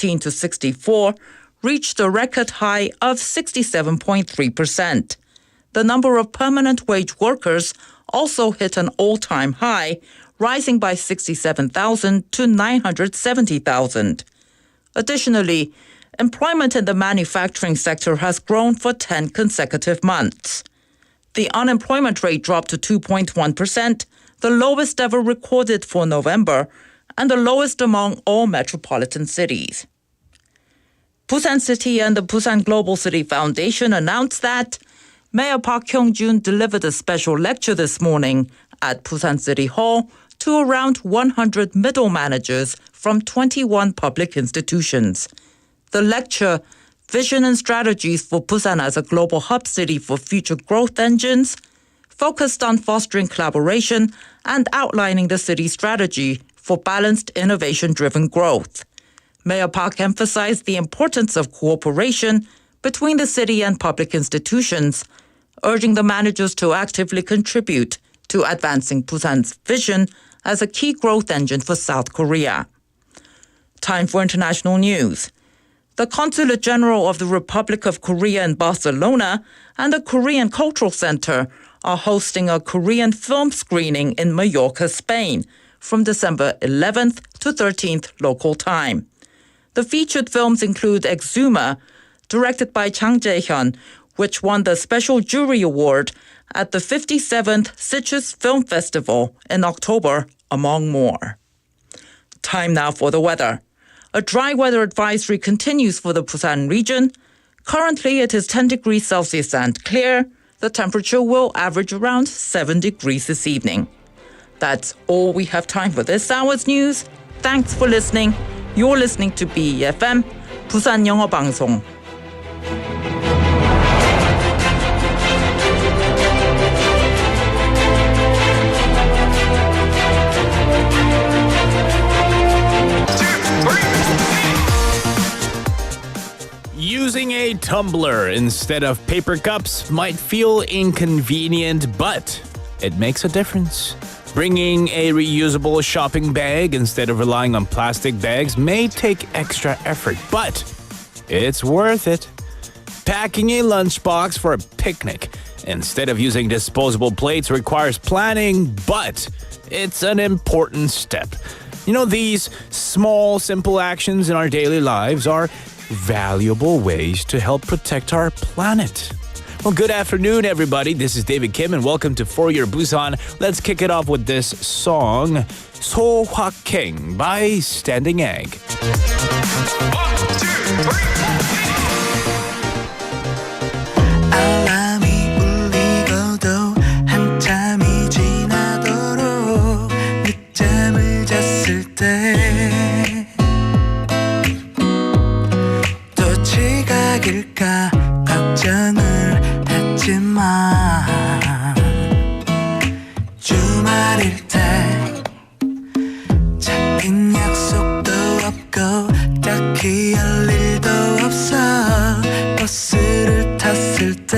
16 to 64, reached a record high of 67.3%. The number of permanent wage workers also hit an all-time high, rising by 67,000 to 970,000. Additionally, employment in the manufacturing sector has grown for 10 consecutive months. The unemployment rate dropped to 2.1%, the lowest ever recorded for November, and the lowest among all metropolitan cities. Busan City and the Busan Global City Foundation announced that Mayor Park Hyung-jun delivered a special lecture this morning at Busan City Hall to around 100 middle managers from 21 public institutions. The lecture, Vision and Strategies for Busan as a Global Hub City for Future Growth Engines, focused on fostering collaboration and outlining the city's strategy for balanced innovation-driven growth. Mayor Park emphasized the importance of cooperation between the city and public institutions, urging the managers to actively contribute to advancing Busan's vision as a key growth engine for South Korea. Time for international news. The Consulate General of the Republic of Korea in Barcelona and the Korean Cultural Center are hosting a Korean film screening in Mallorca, Spain, from December 11th to 13th local time. The featured films include Exuma, directed by Chang Jae-hyun, which won the Special Jury Award at the 57th Citrus Film Festival in October, among more. Time now for the weather. A dry weather advisory continues for the Busan region. Currently, it is 10 degrees Celsius and clear. The temperature will average around 7 degrees this evening. That's all we have time for this hour's news. Thanks for listening. You're listening to BEFM, 부산영어방송. Using a tumbler instead of paper cups might feel inconvenient, but it makes a difference. Bringing a reusable shopping bag instead of relying on plastic bags may take extra effort, but it's worth it. Packing a lunchbox for a picnic instead of using disposable plates requires planning, but it's an important step. You know, these small, simple actions in our daily lives are valuable ways to help protect our planet. Well, good afternoon, everybody. This is David Kim, and welcome to For Your Busan. Let's kick it off with this song, So Hwa-keng by Standing Egg. 1, 2, 3. 알람이 울리고도 한참이 지나도록 늦잠을 잤을 때 또 지각일까 걱정을 했지만 주말일 때 잡힌 약속도 없고 딱히 할 일도 없어 버스를 탔을 때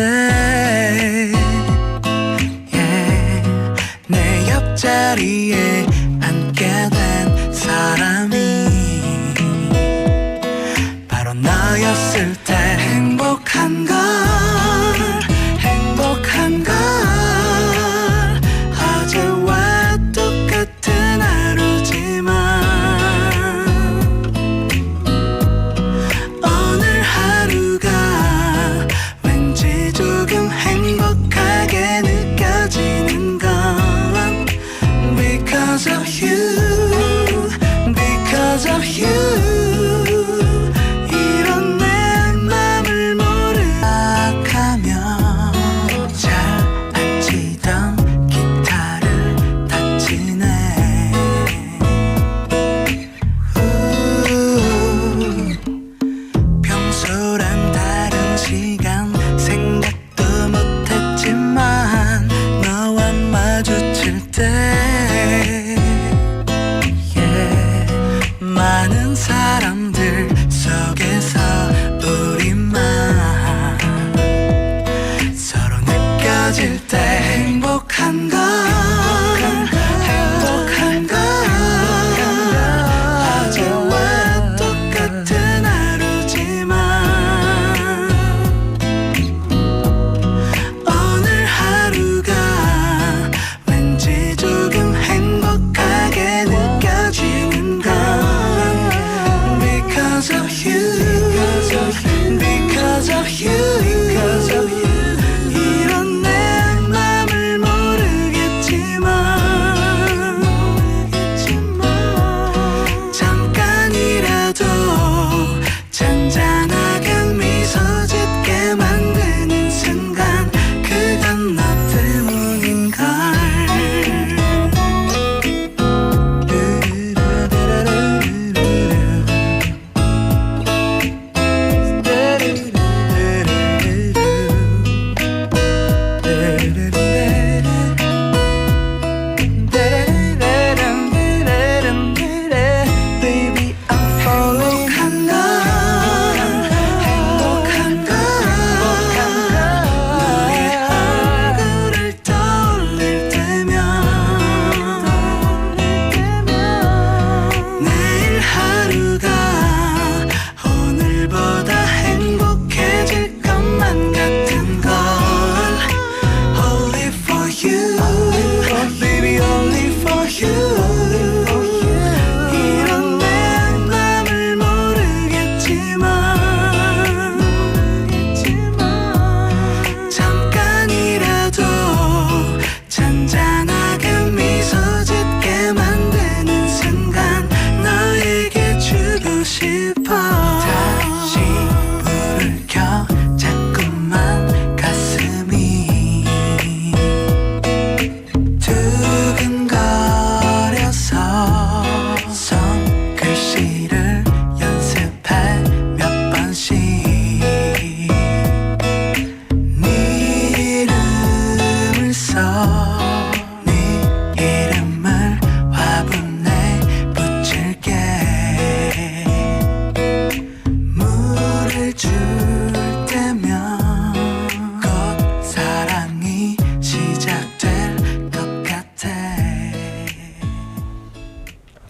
내 옆자리에 앉게 된 사람이 바로 너였을 때 행복한 걸 어제와 똑같은 하루지만 오늘 하루가 왠지 조금 행복하게 느껴지는 건 Because of you 이런 내 Because of you, because of you, because of you. 이런 내 맘을 모르겠지만 잠깐이라도 잔잔하게 미소 짓게 만드는 순간 그건 너 때문인걸.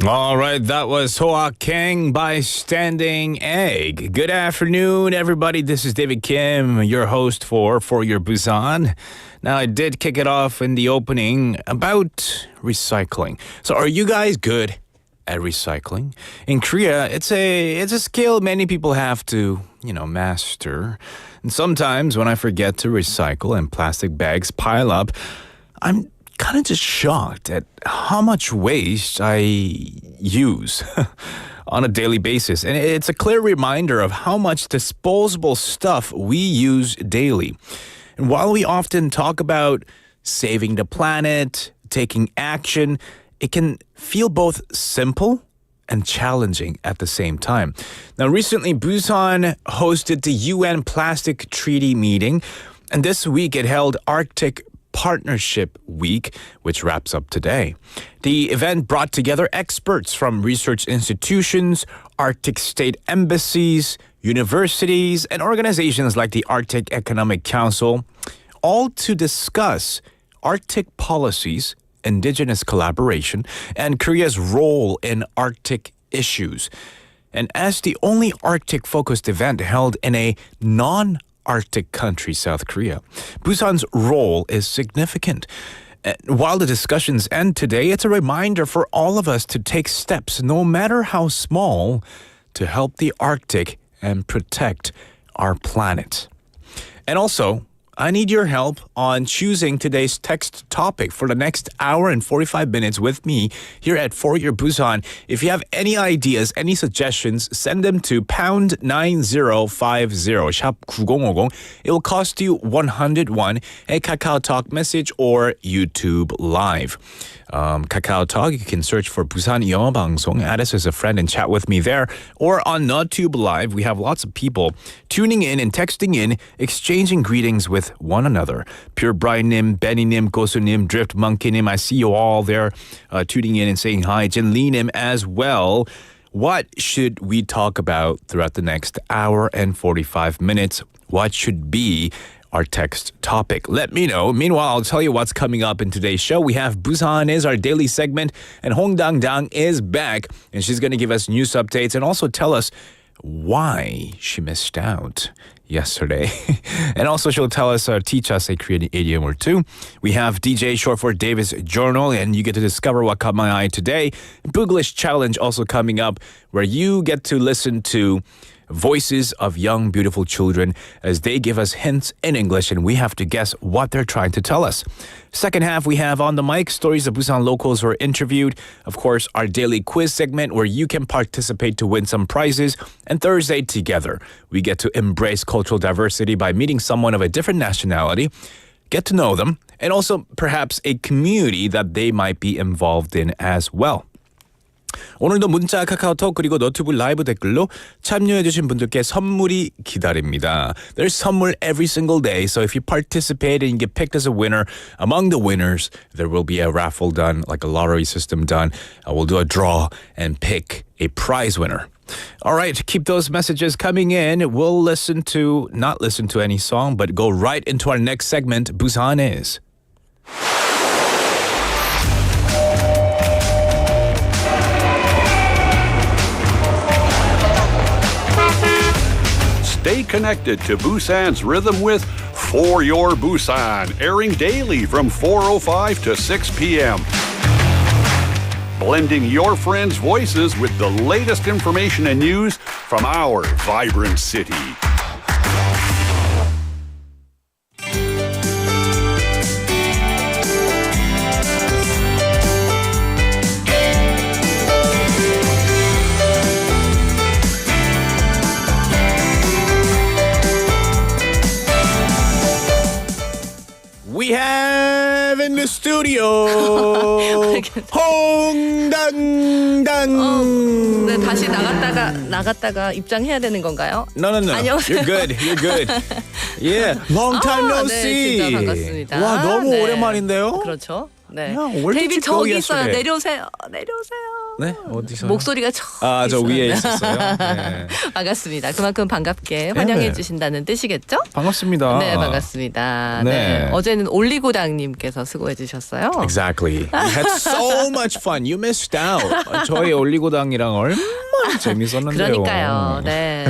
All right, that was Hoa Kang by Standing Egg. Good afternoon, everybody. This is David Kim, your host for Your Busan. Now, I did kick it off in the opening about recycling. So are you guys good at recycling? In Korea, it's a skill many people have to, master. And sometimes when I forget to recycle and plastic bags pile up, I'm kind of just shocked at how much waste I use on a daily basis. And it's a clear reminder of how much disposable stuff we use daily. And while we often talk about saving the planet, taking action, it can feel both simple and challenging at the same time. Now, recently, Busan hosted the UN Plastic Treaty meeting, and this week it held Arctic Partnership Week, which wraps up today. The event brought together experts from research institutions, Arctic state embassies, universities, and organizations like the Arctic Economic Council, all to discuss Arctic policies, indigenous collaboration, and Korea's role in Arctic issues. And as the only Arctic-focused event held in a non-Arctic country, South Korea, Busan's role is significant. While the discussions end today, it's a reminder for all of us to take steps, no matter how small, to help the Arctic and protect our planet. And also, I need your help on choosing today's text topic for the next hour and 45 minutes with me here at For Your Busan. If you have any ideas, any suggestions, send them to pound 9050, shop 9050. It will cost you 100 won, a Kakao Talk message or YouTube Live. Kakao Talk, you can search for 부산영어방송, add us as a friend and chat with me there. Or on YouTube Live, we have lots of people tuning in and texting in, exchanging greetings with one another. Pure Brian-nim, Benny-nim, Gosu-nim, Drift Monkey-nim, I see you all there tuning in and saying hi. Jin Lee-nim as well. What should we talk about throughout the next hour and 45 minutes? What should be our text topic? Let me know. Meanwhile, I'll tell you what's coming up in today's show. We have Busan Is, our daily segment, and Hong Dang Dang is back, and she's going to give us news updates and also tell us why she missed out yesterday. And also she'll teach us a Korean idiom or two. We have DJ short for David's Journal, and you get to discover what caught my eye today. Buglish Challenge also coming up, where you get to listen to voices of young, beautiful children as they give us hints in English, and we have to guess what they're trying to tell us. Second half, we have On the Mic, stories of Busan locals who are interviewed. Of course, our daily quiz segment where you can participate to win some prizes. And Thursday, Together, we get to embrace cultural diversity by meeting someone of a different nationality, get to know them, and also perhaps a community that they might be involved in as well. 오늘도 문자, 카카오톡 그리고 너튜브 라이브 댓글로 참여해주신 분들께 선물이 기다립니다. There's 선물 every single day, so if you participate and you get picked as a winner, among the winners, there will be a raffle done, like a lottery system done. We'll do a draw and pick a prize winner. All right, keep those messages coming in. We'll not listen to any song, but go right into our next segment, Busan Is. Stay connected to Busan's rhythm with For Your Busan, airing daily from 4:05 to 6 p.m. Blending your friends' voices with the latest information and news from our vibrant city. We have in the studio 홍당당. 네, 다시 나갔다가 입장해야 되는 건가요? No. 안녕하세요. You're good. Yeah, long time no 네, see. 진짜 반갑습니다. 와, 너무 네. 오랜만인데요. 그렇죠. 네. Yeah, where did you 데이빗 go 저기 있어요. yesterday? 내려오세요. 네, 어디서? 목소리가 저 있어요. 위에 네. 있었어요. 네. 반갑습니다. 그만큼 반갑게 환영해 주신다는 뜻이겠죠? 반갑습니다. 네, 반갑습니다. 네. 네. 어제는 올리고당님께서 수고해 주셨어요. Exactly. We had so much fun. You missed out. 저희 올리고당이랑 얼마나 재밌었는데요. 그러니까요. 네.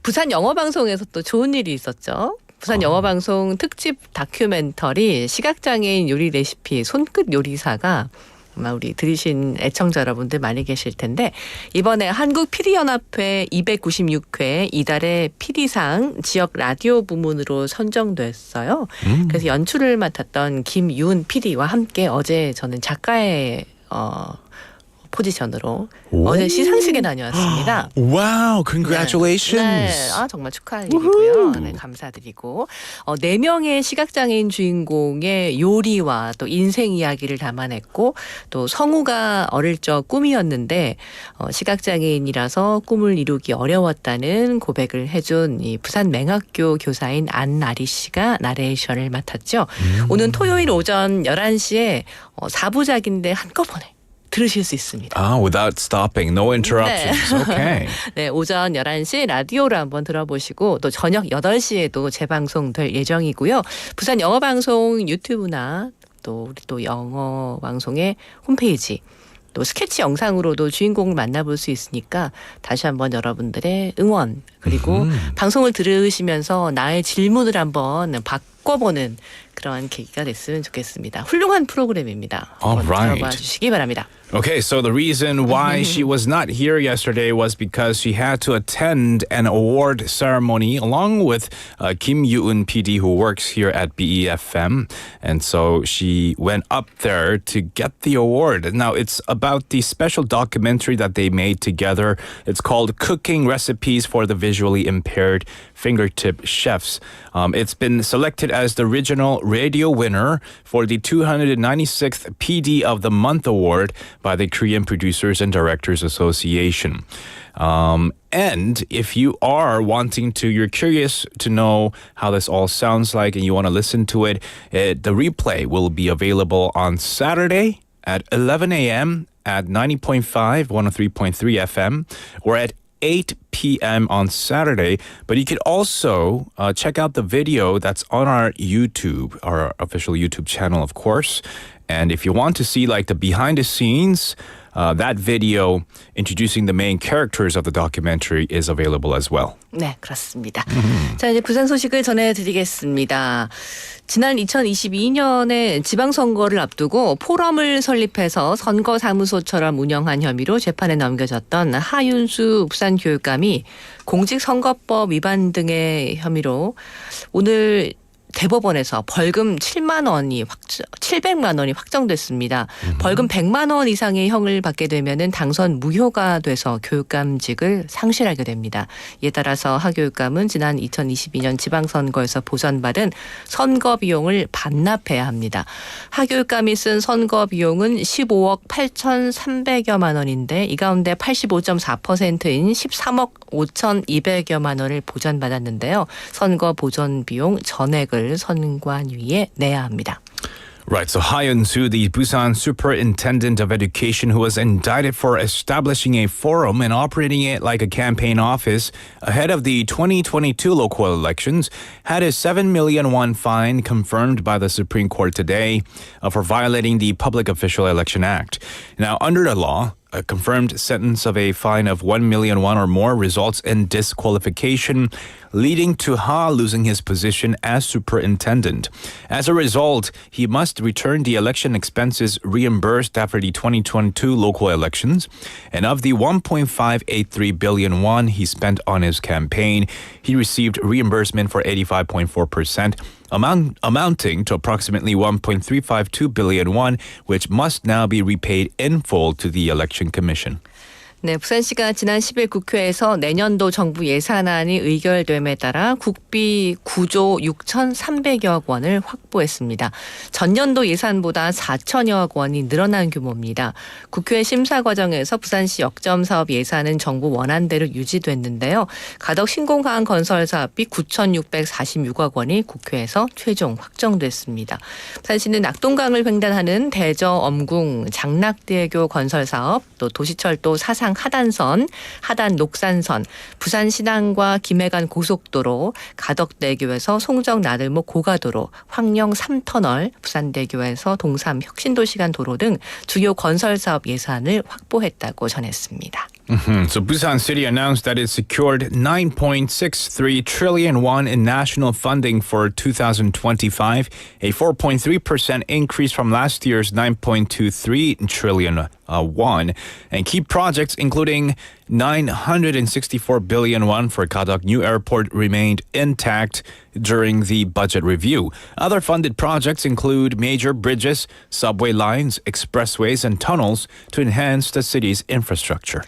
부산 영어방송에서 또 좋은 일이 있었죠. 부산 영어방송 특집 다큐멘터리 시각장애인 요리 레시피 손끝 요리사가 아마 우리 들으신 애청자 여러분들 많이 계실 텐데 이번에 한국 PD연합회 296회 이달의 PD상 지역 라디오 부문으로 선정됐어요. 그래서 연출을 맡았던 김윤 PD와 함께 어제 저는 작가의 포지션으로 어제 시상식에 다녀왔습니다. Wow, congratulations. 네, 정말 축하할 일이고요. 네, 감사드리고 4명의 시각장애인 주인공의 요리와 또 인생 이야기를 담아냈고 또 성우가 어릴 적 꿈이었는데 시각장애인이라서 꿈을 이루기 어려웠다는 고백을 해준 이 부산 맹학교 교사인 안나리 씨가 나레이션을 맡았죠. 오는 토요일 오전 11시에 4부작인데 한꺼번에 들으실 수 있습니다. Without stopping, no interruptions. 네. Okay. 네, 오전 11시 라디오로 한번 들어보시고 또 저녁 8시에도 재방송될 예정이고요. 부산 영어방송 유튜브나 또 우리 또 영어방송의 홈페이지 또 스케치 영상으로도 주인공을 만나볼 수 있으니까 다시 한번 여러분들의 응원 그리고 방송을 들으시면서 나의 질문을 한번 바꿔보는 그런 계기가 됐으면 좋겠습니다. 훌륭한 프로그램입니다. 한번 들어봐 주시기 바랍니다. Okay, so the reason why she was not here yesterday was because she had to attend an award ceremony along with Kim Yoo-eun PD, who works here at BEFM. And so she went up there to get the award. Now, it's about the special documentary that they made together. It's called Cooking Recipes for the Visually Impaired Fingertip Chefs. It's been selected as the regional radio winner for the 296th PD of the Month Award by the Korean Producers and Directors Association. And if you are you're curious to know how this all sounds like and you want to listen to it, the replay will be available on Saturday at 11 a.m. at 90.5, 103.3 FM, or at 8 p.m. on Saturday. But you could also check out the video that's on our YouTube, our official YouTube channel, of course. And if you want to see like the behind the scenes, that video introducing the main characters of the documentary is available as well. 네, 그렇습니다. 자, 이제 부산 소식을 전해드리겠습니다. 지난 2022년에 지방선거를 앞두고 포럼을 설립해서 선거사무소처럼 운영한 혐의로 재판에 넘겨졌던 하윤수 부산교육감이 공직선거법 위반 등의 혐의로 오늘 대법원에서 벌금 700만 원이 확정됐습니다. 벌금 100만 원 이상의 형을 받게 되면은 당선 무효가 돼서 교육감직을 상실하게 됩니다. 이에 따라서 하 교육감은 지난 2022년 지방선거에서 보전받은 선거 비용을 반납해야 합니다. 하 교육감이 쓴 선거 비용은 15억 8,300여만 원인데 이 가운데 85.4%인 13억 5,200여만 원을 보전받았는데요. 선거 보전 비용 전액을 선관위에 내야 합니다. Right, so Hyun-soo, the Busan Superintendent of Education who was indicted for establishing a forum and operating it like a campaign office ahead of the 2022 local elections, had a 7 million won fine confirmed by the Supreme Court today for violating the Public Official Election Act. Now, under the law, a confirmed sentence of a fine of 1 million won or more results in disqualification, leading to Ha losing his position as superintendent. As a result, he must return the election expenses reimbursed after the 2022 local elections. And of the 1.583 billion won he spent on his campaign, he received reimbursement for 85.4%. Amounting to approximately 1.352 billion won, which must now be repaid in full to the Election Commission. 네, 부산시가 지난 10일 국회에서 내년도 정부 예산안이 의결됨에 따라 국비 9조 6,300여억 원을 확보했습니다. 전년도 예산보다 4천여억 원이 늘어난 규모입니다. 국회 심사 과정에서 부산시 역점 사업 예산은 정부 원안대로 유지됐는데요. 가덕 신공항 건설 사업비 9,646억 원이 국회에서 최종 확정됐습니다. 부산시는 낙동강을 횡단하는 대저 엄궁 장락대교 건설 사업, 또 도시철도 사상 하단선, 하단 녹산선, 부산 신항과 김해간 고속도로, 가덕대교에서 송정 나들목 고가도로, 황령 3터널, 부산대교에서 동삼 혁신도시간 도로 등 주요 건설 사업 예산을 확보했다고 전했습니다. So Busan City announced that it secured 9.63 trillion won in national funding for 2025, a 4.3% increase from last year's 9.23 trillion won. And key projects including 964 billion won for Gadeok New Airport remained intact during the budget review. Other funded projects include major bridges, subway lines, expressways, and tunnels to enhance the city's infrastructure.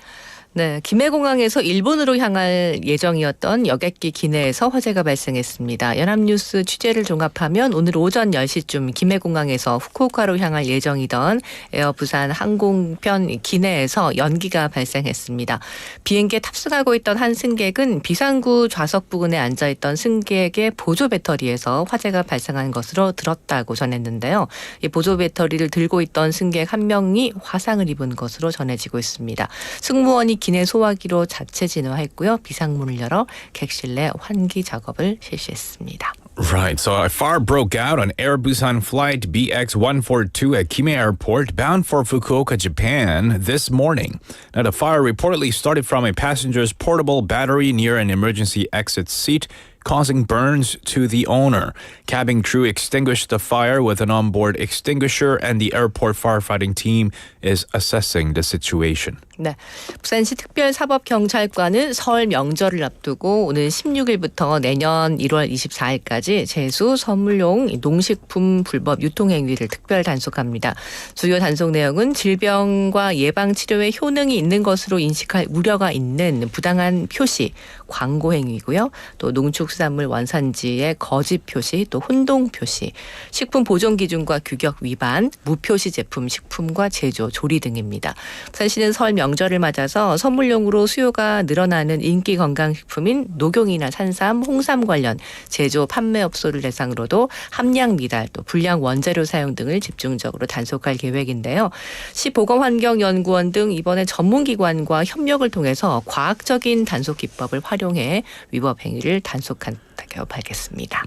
네, 김해공항에서 일본으로 향할 예정이었던 여객기 기내에서 화재가 발생했습니다. 연합뉴스 취재를 종합하면 오늘 오전 10시쯤 김해공항에서 후쿠오카로 향할 예정이던 에어 부산 항공편 기내에서 연기가 발생했습니다. 비행기에 탑승하고 있던 한 승객은 비상구 좌석 부근에 앉아있던 승객의 보조 배터리에서 화재가 발생한 것으로 들었다고 전했는데요. 이 보조 배터리를 들고 있던 승객 한 명이 화상을 입은 것으로 전해지고 있습니다. 승무원이 기내 소화기로 자체 진화했고요. 비상문을 열어 객실 내 환기 작업을 실시했습니다. Right, so a fire broke out on Air Busan flight BX142 at Kime Airport bound for Fukuoka, Japan this morning. Now, the fire reportedly started from a passenger's portable battery near an emergency exit seat, causing burns to the owner. Cabin crew extinguished the fire with an onboard extinguisher, and the airport firefighting team is assessing the situation. 네, 부산시 특별사법경찰관은 설 명절을 앞두고 오는 16일부터 내년 1월 24일까지 제수, 선물용 농식품 불법 유통 행위를 특별 단속합니다. 주요 단속 내용은 질병과 예방 치료에 효능이 있는 것으로 인식할 우려가 있는 부당한 표시, 광고 행위고요. 또 농축수산물 원산지의 거짓 표시, 또 혼동 표시, 식품 보존 기준과 규격 위반, 무표시 제품 식품과 제조, 조리 등입니다. 부산시는 설 명절을 맞아서 선물용으로 수요가 늘어나는 인기 건강식품인 녹용이나 산삼, 홍삼 관련 제조 판매업소를 대상으로도 함량 미달, 또 불량 원재료 사용 등을 집중적으로 단속할 계획인데요. 시보건환경연구원 등 이번에 전문기관과 협력을 통해서 과학적인 단속 기법을 활용해 위법 행위를 단속하는 따뜻하게 밝혔습니다.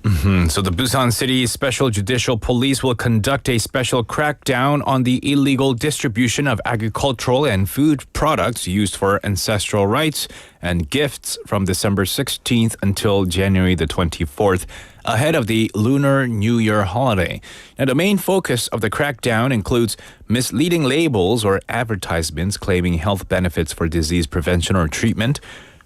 So the Busan City Special Judicial Police will conduct a special crackdown on the illegal distribution of agricultural and food products used for ancestral rites and gifts from December 16th until January the 24th, ahead of the Lunar New Year holiday. Now, the main focus of the crackdown includes misleading labels or advertisements claiming health benefits for disease prevention or treatment,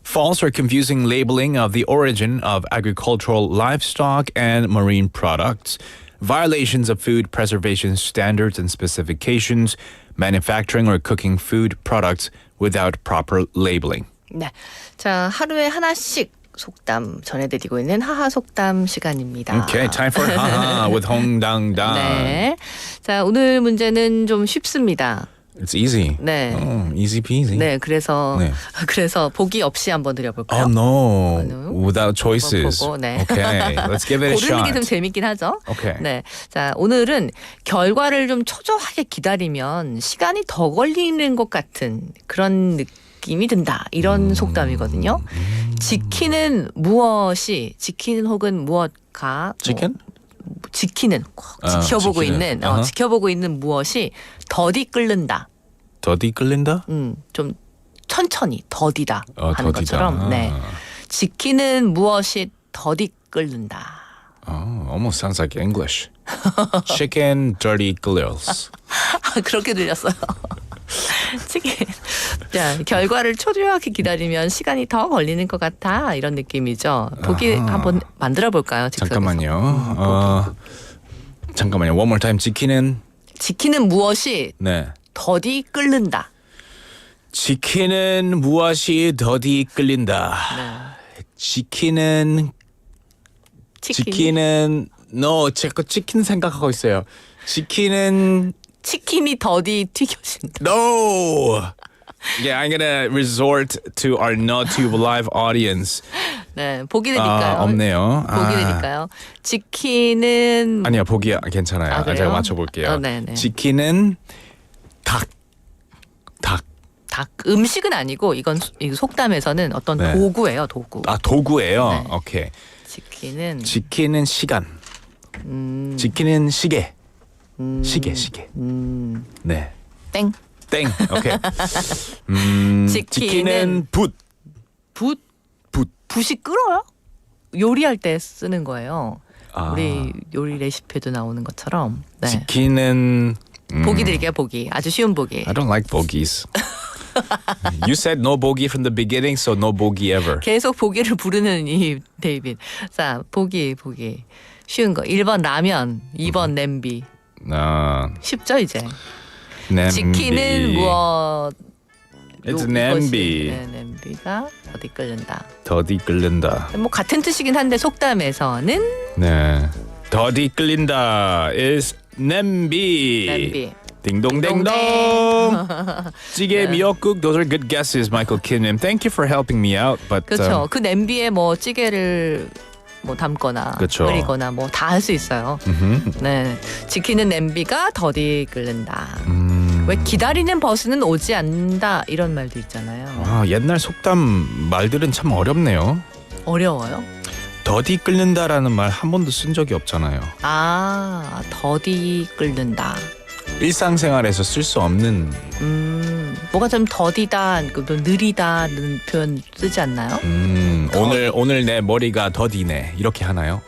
false or confusing labeling of the origin of agricultural livestock and marine products, violations of food preservation standards and specifications, manufacturing or cooking food products without proper labeling. 네, 자 하루에 하나씩 속담 전해드리고 있는 하하 속담 시간입니다. Okay, time for haha with 홍당당. 네, 자 오늘 문제는 좀 쉽습니다. It's easy. 네. Easy peasy. 네, 그래서 네. 그래서 보기 없이 한번 드려볼까요? Oh no, no. without choices. 보고, 네. Okay, let's give it a 고르는 게 좀 shot. 재밌긴 하죠. Okay. 네, 자 오늘은 결과를 좀 초조하게 기다리면 시간이 더 걸리는 것 같은 그런 느낌이 든다. 이런 속담이거든요. 지키는 무엇이 지키는 혹은 무엇가 Chicken? 지키는 꼭 지켜보고 지키는. 있는 어허. 지켜보고 있는 무엇이 더디 끓는다. 더디 끓는다? 좀 천천히 더디다 하는 더디다. 것처럼 네. 지키는 무엇이 더디 끓는다. Oh, almost sounds like English. Chicken dirty grills. 그렇게 들렸어요. 치킨. 자, 결과를 초조하게 기다리면 시간이 더 걸리는 것 같아. 이런 느낌이죠. 보기 한번 만들어 볼까요? 잠깐만요. 잠깐만요. One more time. 지키는 무엇이 네. 더디 끓는다. 지키는 무엇이 더디 끓린다. 지키는 no, 제가 치킨 생각하고 있어요. 치킨이 더디 튀겨진다. No. Yeah, I'm gonna resort to our NoTube live audience. 네, 보기 드릴까요? 없네요. 보기 드릴까요? 지키는 아니요, 보기 괜찮아요. 그래요? 제가 맞춰볼게요. 네네. 지키는 닭. 음식은 아니고 이건 속담에서는 어떤 네. 도구예요, 도구. 도구예요. 네. 오케이. 지키는 시간. 지키는 시계. 시계. 네. 땡. 오케이. 지키는 붓. 붓이 끓어요? 요리할 때 쓰는 거예요. 우리 요리 레시피에도 나오는 것처럼. 네. 지키는 보기 드릴게요, 보기. 아주 쉬운 보기. I don't like bogies. You said no bogey from the beginning, so no bogey ever. 계속 보기를 부르는 이 데이빗. 자, 보기. 쉬운 거. 1번 라면, 2번 냄비. 쉽죠, 이제. 냄비. 지키는 무엇? It's 냄비. 네, 냄비가 더디 끓는다. 더디 끓는다. 뭐 같은 뜻이긴 한데 속담에서는 네. 더디 끓린다 is 냄비. 딩동댕동. 찌개, 미역국, those are good guesses, Michael Kim. Thank you for helping me out. But 그렇죠. 그 냄비에 뭐 찌개를 뭐 담거나 그쵸. 끓이거나 뭐 다 할 수 있어요. 네, 지키는 냄비가 더디 끓는다. 왜 기다리는 버스는 오지 않는다 이런 말도 있잖아요. 옛날 속담 말들은 참 어렵네요. 어려워요? 더디 끓는다라는 말 한 번도 쓴 적이 없잖아요. 더디 끓는다. 일상생활에서 쓸 수 없는 뭐가 좀 더디다, 느리다는 표현 쓰지 않나요? 오늘 내 머리가 더디네 이렇게 하나요?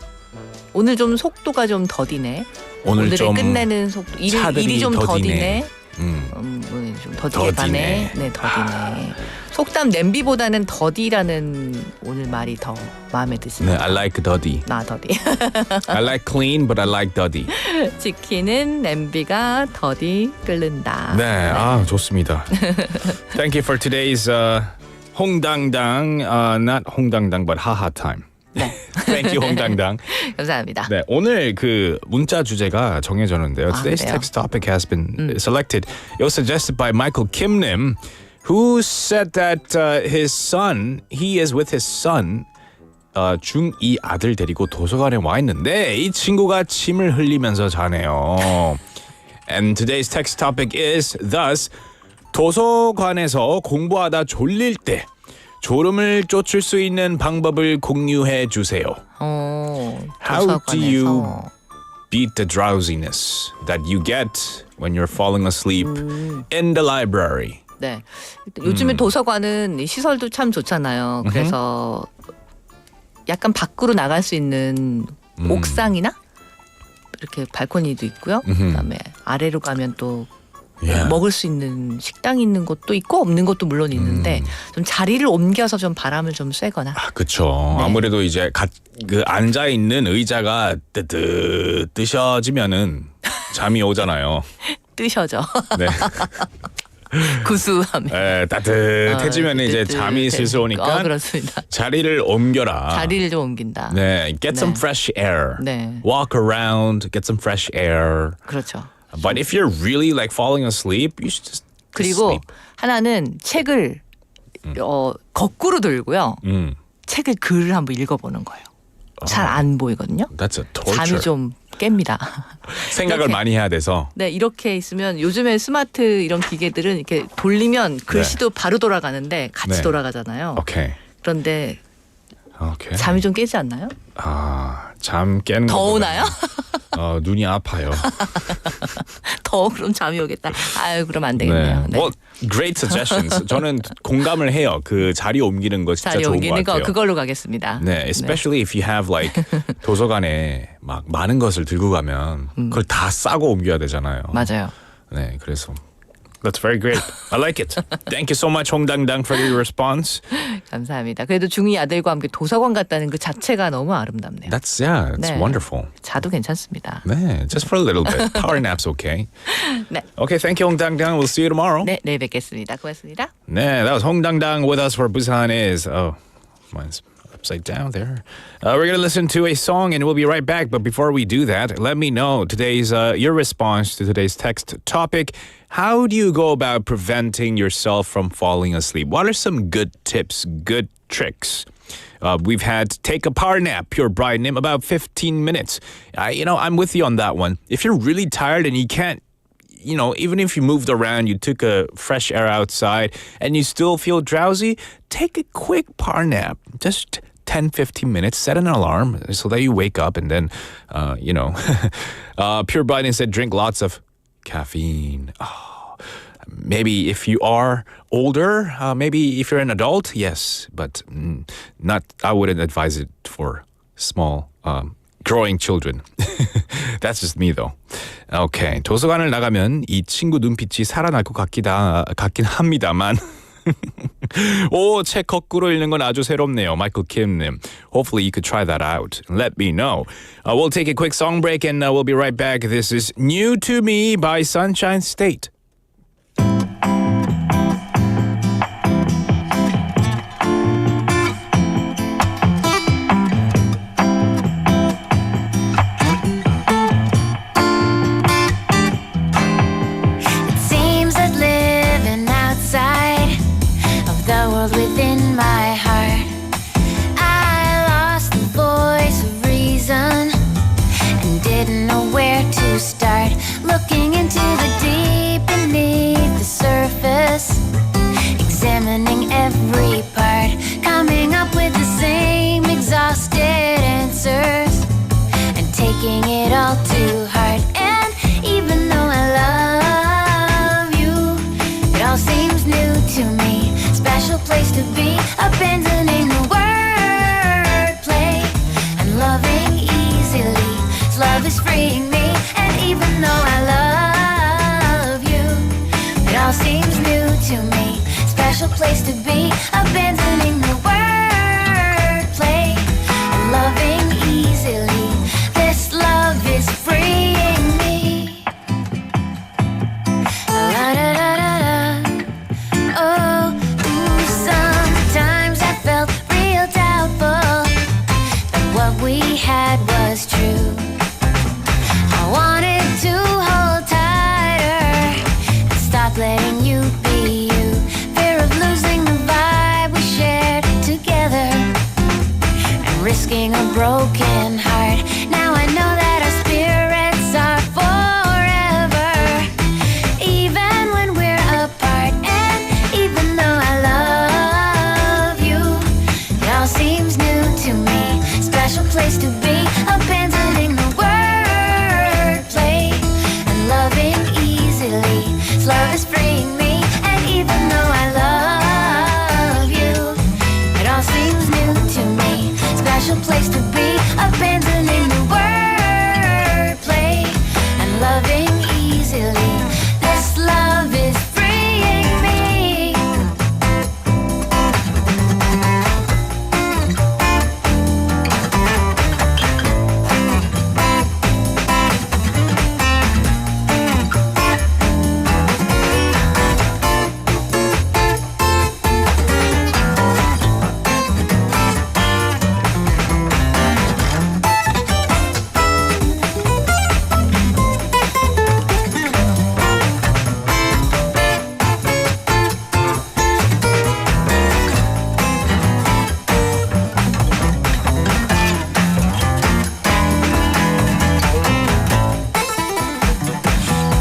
오늘 좀 속도가 좀 더디네. 오늘 좀 끝내는 속도 일이 좀 더디네. 좀 더디게 가네. 네, 더디네. 속담 냄비보다는 더디라는 오늘 말이 더 마음에 드시네요. 네, I like dirty. 나 더디. I like clean, but I like dirty. 지키는 냄비가 더디 끓는다. 네, 좋습니다. Thank you for today's 홍당당, not 홍당당, but haha time. 네. Thank you, 홍당당. 감사합니다. 네, 오늘 그 문자 주제가 정해졌는데요. Today's 그래요? text topic has been selected. It was suggested by Michael Kim-nim, who said that he is with his son, 중2 아들 데리고 도서관에 와 있는데 이 친구가 침을 흘리면서 자네요. And today's text topic is thus, 도서관에서 공부하다 졸릴 때 졸음을 쫓을 수 있는 방법을 공유해 주세요. How do you beat the drowsiness that you get when you're falling asleep in the library? 네. 요즘에 도서관은 시설도 참 좋잖아요. 그래서 약간 밖으로 나갈 수 있는 옥상이나 이렇게 발코니도 있고요. 그다음에 아래로 가면 또 Yeah. 먹을 수 있는 식당이 있는 곳도 있고 없는 곳도 물론 있는데 좀 자리를 옮겨서 좀 바람을 좀 쐬거나. 아, 그렇죠. 네. 아무래도 이제 그 앉아 있는 의자가 뜨셔지면은 잠이 오잖아요. 뜨셔져. 네. 구수함에. 네, 따뜻해지면 이제 잠이 슬슬 오니까 그렇습니다. 자리를 옮겨라. 자리를 좀 옮긴다. 네, get some 네. fresh air. 네. Walk around, get some fresh air. 그렇죠. But if you're really like falling asleep, you should just 그리고 sleep. 하나는 책을 거꾸로 들고요. 음. 책을 글을 한번 읽어보는 거예요. 잘 안 보이거든요. That's a torture. 잠이 좀 깹니다. 생각을 이렇게. 많이 해야 돼서. 네, 이렇게 있으면 요즘에 스마트 이런 기계들은 이렇게 돌리면 글씨도 바로 돌아가는데 같이 네. 돌아가잖아요. 오케이. 그런데 오케이. 잠이 좀 깨지 않나요? 아, 잠 깨는 더 것보다는, 오나요? 눈이 아파요. 더 그럼 잠이 오겠다. 아유, 그럼 안 되겠네요. 네. Well, great suggestions. 저는 공감을 해요. 그 자리 옮기는 거 진짜 자리 좋은 것 옮기는 거 같아요. 그걸로 가겠습니다. 네, especially if you have like 도서관에 막 많은 것을 들고 가면 그걸 다 싸고 옮겨야 되잖아요. 맞아요. 네, 그래서 That's very great. I like it. Thank you so much, 홍당당, for your response. 감사합니다. 그래도 중2 아들과 함께 도서관 갔다는 그 자체가 너무 아름답네요. It's 네. wonderful. 자도 괜찮습니다. 네, just for a little bit. Power nap's okay. 네. Okay, thank you, 홍당당. We'll see you tomorrow. 네, 내일 뵙겠습니다. 고맙습니다. 네, that was 홍당당 with us for Busan Is. Oh, mine's upside down there. We're going to listen to a song and we'll be right back. But before we do that, let me know today's your response to today's text topic. How do you go about preventing yourself from falling asleep? What are some good tips, good tricks? We've had take a power nap, pure bright in about 15 minutes. I'm with you on that one. If you're really tired and you can't, even if you moved around, you took a fresh air outside and you still feel drowsy, take a quick power nap. Just 10-15 minutes, set an alarm so that you wake up and then, Pure Bright said drink lots of caffeine. Oh, maybe if you are older, maybe if you're an adult, yes, but I wouldn't advise it for small, growing children. That's just me though. Okay, 도서관을 나가면 이 친구 눈빛이 살아날 것 같긴 합니다만 오, 책 거꾸로 읽는 건 아주 새롭네요. 마이클 킴님. Hopefully you could try that out. Let me know. We'll take a quick song break and we'll be right back. This is New to Me by Sunshine State. Within my heart, I lost the voice of reason and didn't know where to start. Looking into the deep beneath the surface, examining every part, coming up with the same exhausted answers, and taking it all to heart. And even though I love you, it all seems new to me. Special place to be, abandoning the wordplay and loving easily. Love is freeing me, and even though I love you, it all seems new to me. Special place to be, abandoning the wordplay and loving easily. This love is freeing me. La da da da da. Oh. What we had was true. I wanted to hold tighter and stop letting you be you. Fear of losing the vibe we shared together and risking a broken heart. Now I know that our spirits are forever, even when we're apart. And even though I love you, all seems new to me. Special place to be, abandoning the wordplay and loving easily. Love is freeing me, and even though I love you, it all seems new to me. Special place to be, abandoning the wordplay and loving easily. This love is freeing me.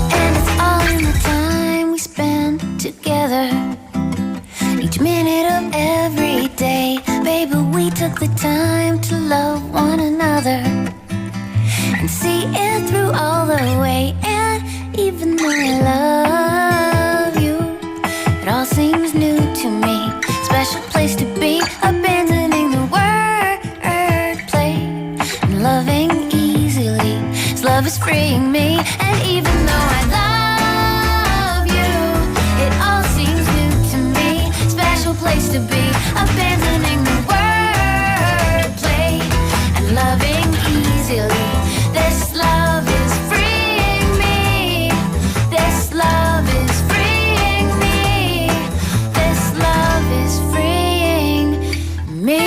And it's all in the time we spend together. Each minute of every day, baby, we took the time to love one another and see it through all the way. And even though I love you, it all seems new to me. Special place to be, abandoning the wordplay and loving easily. This love is freeing me, and even though I love you, it all seems new to me. Special place to be, abandoning the wordplay and loving easily. This love is freeing me. This love is freeing me. This love is freeing me.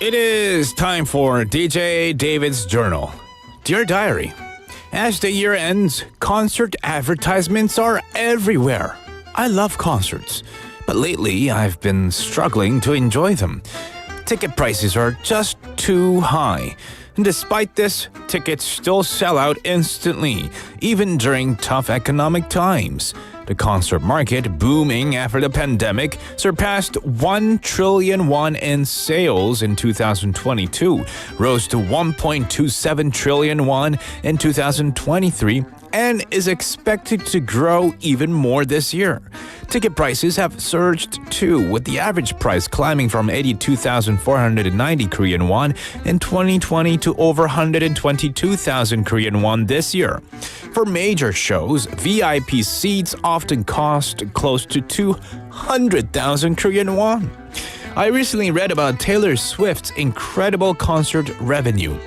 It is time for DJ David's Journal. Dear Diary, as the year ends, concert advertisements are everywhere. I love concerts, but lately I've been struggling to enjoy them. Ticket prices are just too high. And despite this, tickets still sell out instantly, even during tough economic times. The concert market, booming after the pandemic, surpassed 1 trillion won in sales in 2022, rose to 1.27 trillion won in 2023, and is expected to grow even more this year. Ticket prices have surged too, with the average price climbing from 82,490 Korean won in 2020 to over 122,000 Korean won this year. For major shows, VIP seats often cost close to 200,000 Korean won. I recently read about Taylor Swift's incredible concert revenue.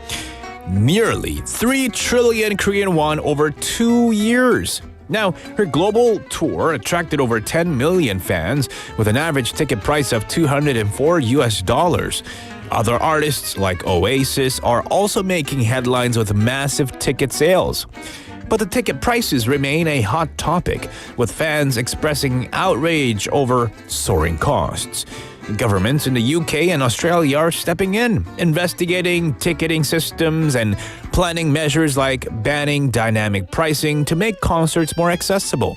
Nearly 3 trillion Korean won over 2 years. Now, her global tour attracted over 10 million fans with an average ticket price of $204. Other artists like Oasis are also making headlines with massive ticket sales. But the ticket prices remain a hot topic, with fans expressing outrage over soaring costs. Governments in the UK and Australia are stepping in, investigating ticketing systems and planning measures like banning dynamic pricing to make concerts more accessible.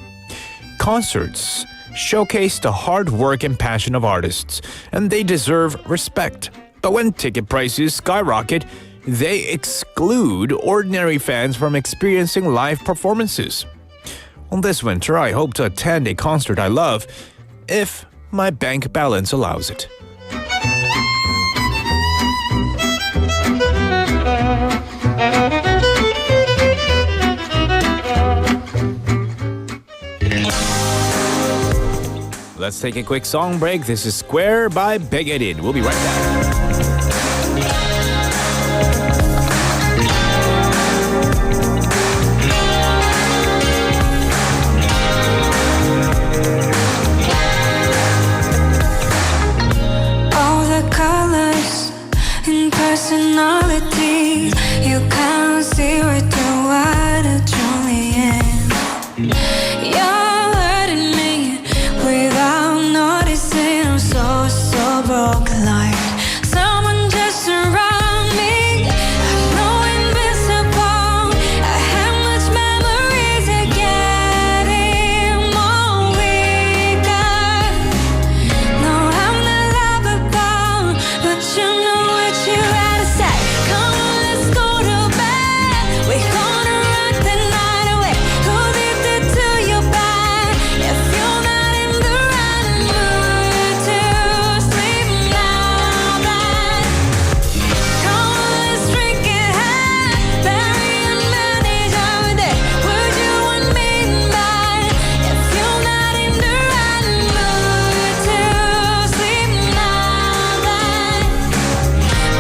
Concerts showcase the hard work and passion of artists, and they deserve respect. But when ticket prices skyrocket, they exclude ordinary fans from experiencing live performances. On this winter, I hope to attend a concert I love, if my bank balance allows it. Let's take a quick song break. This is Square by Bigoted. We'll be right back. All the colors in different personalities. You can't see right through what I truly am. You're hurting me without noticing. I'm so broken like someone just around me. I'm no invincible. I have much memories are getting more weaker. No, I'm not lovable, but you know what you gotta say. Come on, let's go to bed. We're gonna rock the night away. Hold it to your back. If you're not in the right mood to sleep now, then come on, let's drink it high. Bury and manage our day. Would you want me back? If you're not in the right mood to sleep now, then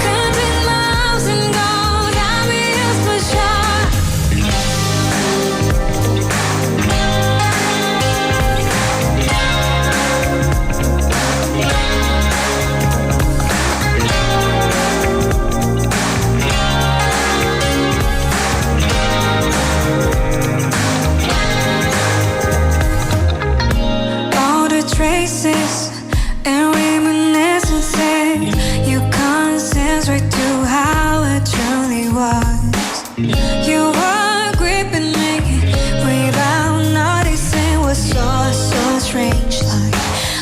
counting miles and gold, I'll be yours for sure. All the traces and reminiscences, you can't sense right through how I truly was. You were gripping me without noticing. Was so strange, like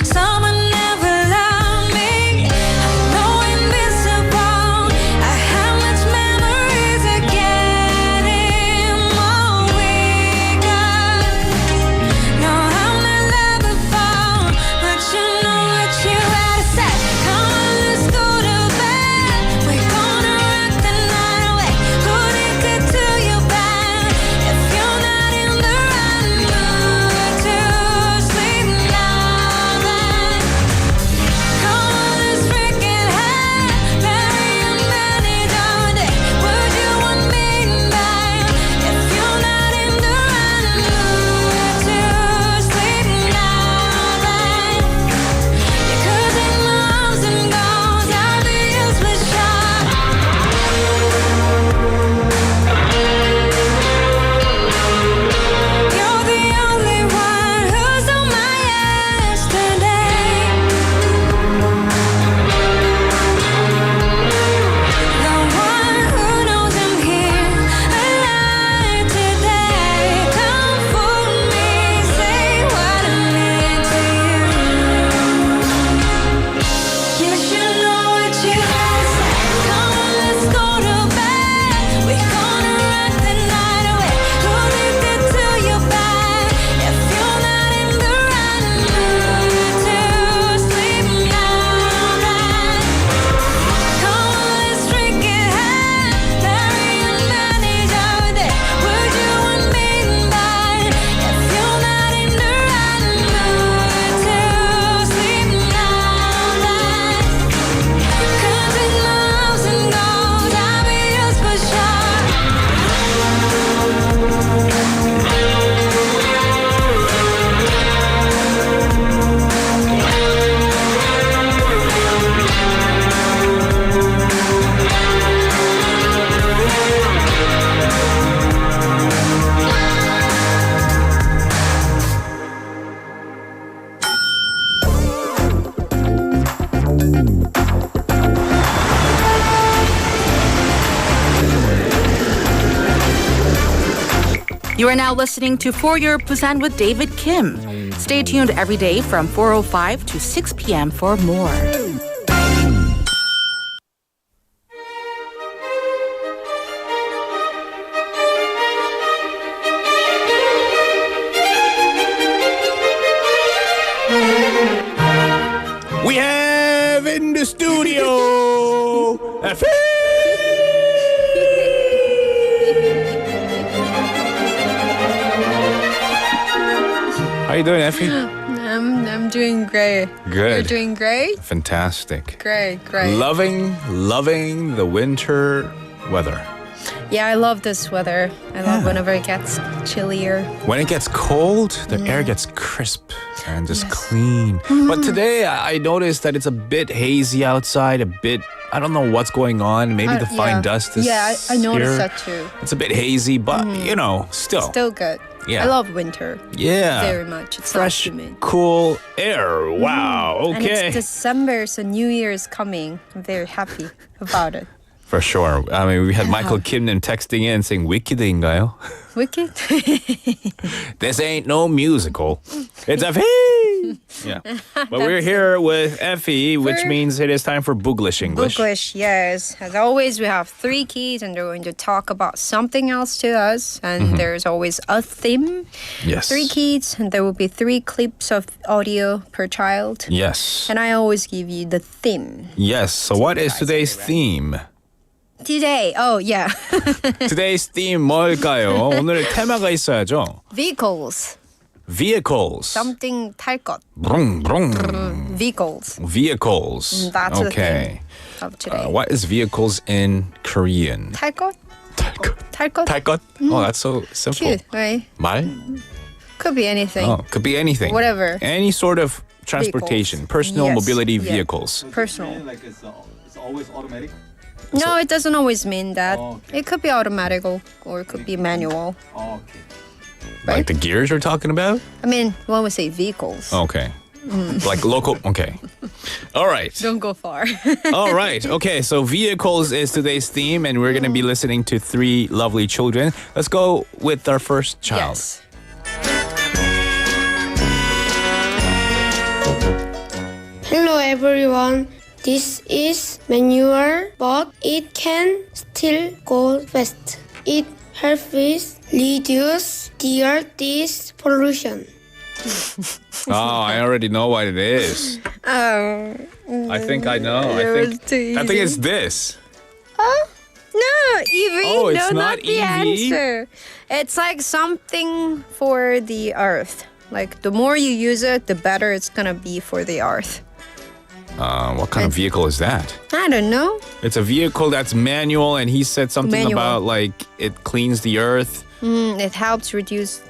someone never loved me. I'm no invincible. I have much memories are getting more weaker. No, I'm not lovable, but you know what you gotta say. Come on, let's go to bed. We're gonna rock the night away. Hold it to your back. If you're not in the right mood to sleep now, then come on, let's drink it high. Bury and manage our day. Would you want me back? If you're not in the right mood to sleep now, then you could take my arms and goes. I'll be yours for sure. You're the only one who's on my yesterday. The one who knows I'm here alive today. Come fool me, say what I mean to you. You should know what you gotta say. Come on, let's go to bed. We're gonna rock the night away. Hold it to your back. If you're not in the right mood to sleep now, then come on, let's drink it high. Bury and manage our day. Would you want me back? If you're not in the right mood to sleep now, then counting miles and gold, I'll be yours for sure. You are now listening to For Your Busan with David Kim. Stay tuned every day from 4:05 to 6 p.m. for more. We have in the studio Effie. How you doing, Effie? I'm doing great. Good. You're doing great? Fantastic. Great. Loving the winter weather. Yeah, I love this weather. I love whenever it gets chillier. When it gets cold, the air gets crisp and just clean. But today I noticed that it's a bit hazy outside, a bit, I don't know what's going on. Maybe the fine dust is Yeah, I noticed here. that too. It's a bit hazy, but you know, still. Still good. Yeah. I love winter Yeah. very much. It's Fresh, not humid. cool air. Wow. And Okay. it's December, so New Year is coming. I'm very happy about it. For sure. I mean, we had Michael Kimnim texting in saying, "위키드인가요? Wicked? This ain't no musical. It's Effie." Yeah. But we're here with Effie, which means it is time for Buglish English. English, yes. As always, we have 3 kids and they're going to talk about something else to us. And there's always a theme. Yes. 3 kids, and there will be 3 clips of audio per child. Yes. And I always give you the theme. Yes. So what is today's theme? Today, oh yeah. Today's theme 뭘까요? 오늘 테마가 있어야죠. Vehicles. Vehicles. Something 탈 것. Brung, brung. Vehicles. Vehicles. That's the okay. theme of today. What is vehicles in Korean? 탈 것? 탈 것. 탈 것? 탈 것? Oh, that's so simple. Cute, right? 말? Could be anything. Oh, could be anything. Whatever. Any sort of transportation, Vehicles. personal Yes, mobility yeah. vehicles. Personal. Like it's always automatic. No, it doesn't always mean that. Oh, okay. It could be automatic or it could be manual. Oh, okay. Like the gears you're talking about? I mean, when we say vehicles. Okay. Like local. Okay. All right. Don't go far. All right. Okay. So vehicles is today's theme, and we're going to be listening to 3 lovely children. Let's go with our first child. Yes. Hello everyone. This is manual, but it can still go fast. It helps reduce the Earth's pollution. Oh, I already know what it is. I think I know. I think it's this. No, Evie. Oh, it's no, not the Evie? answer. It's like something for the earth. Like the more you use it, the better it's gonna be for the earth. What kind of vehicle is that? I don't know. It's a vehicle that's manual, and he said something Manual. about like it cleans the earth. It helps reduce.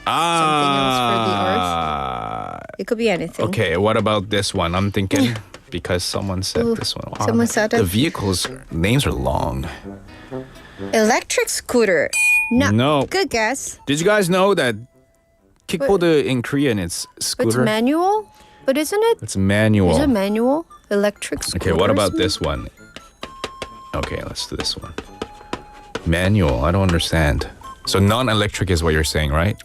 else for the earth. It could be anything. Okay, what about this one? I'm thinking because someone said this one. Wow, someone said the it. vehicles names are long. Electric scooter. No. No. Good guess. Did you guys know that kickboard in Korean it's It's scooter? manual, but isn't it? It's manual. Is it manual? Electric scooter. Okay, what about this one? Okay, let's do this one. Manual. I don't understand. So non-electric is what you're saying, right?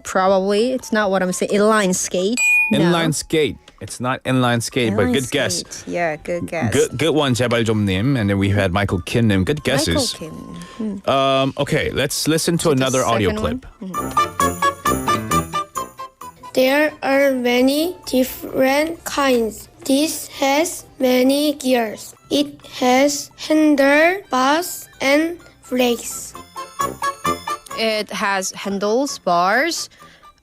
Probably. It's not what I'm saying. Inline skate. No. Inline skate. It's not inline skate, but Inline good guess. skate. Yeah, good guess. Good one, 제발 좀님. And then we had Michael Kinnim. Good guesses. Michael Kim. Okay, let's listen to another audio second clip. There are many different kinds. This has many gears. It has handlebars and brakes. It has handles, bars,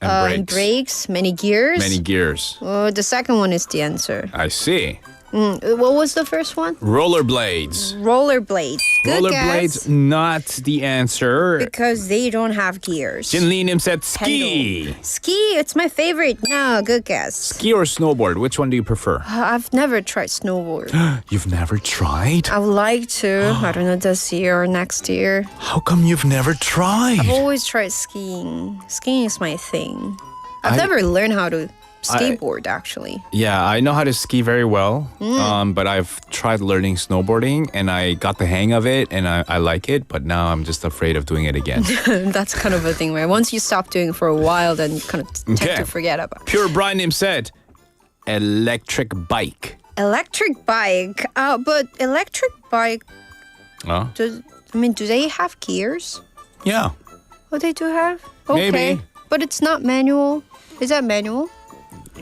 And brakes, many gears. Many gears. The second one is the answer. I see. What was the first one? Rollerblades. Rollerblades. Good Rollerblades, guess. not the answer. Because they don't have gears. Jinlinim said ski. Ski, it's my favorite. No, good guess. Ski or snowboard? Which one do you prefer? I've never tried snowboard. You've never tried? I would like to. I don't know, this year or next year. How come you've never tried? I've always tried skiing. Skiing is my thing. I've never learned how to skateboard, actually. Yeah, I know how to ski very well, but I've tried learning snowboarding and I got the hang of it and I like it, but now I'm just afraid of doing it again. That's kind of a thing where once you stop doing it for a while, then you kind of tend Okay. to forget about it. Pure Brian said, electric bike. Electric bike. But electric bike, Huh? do they have gears? Yeah. Oh, they do have? Okay. Maybe. But it's not manual. Is that manual?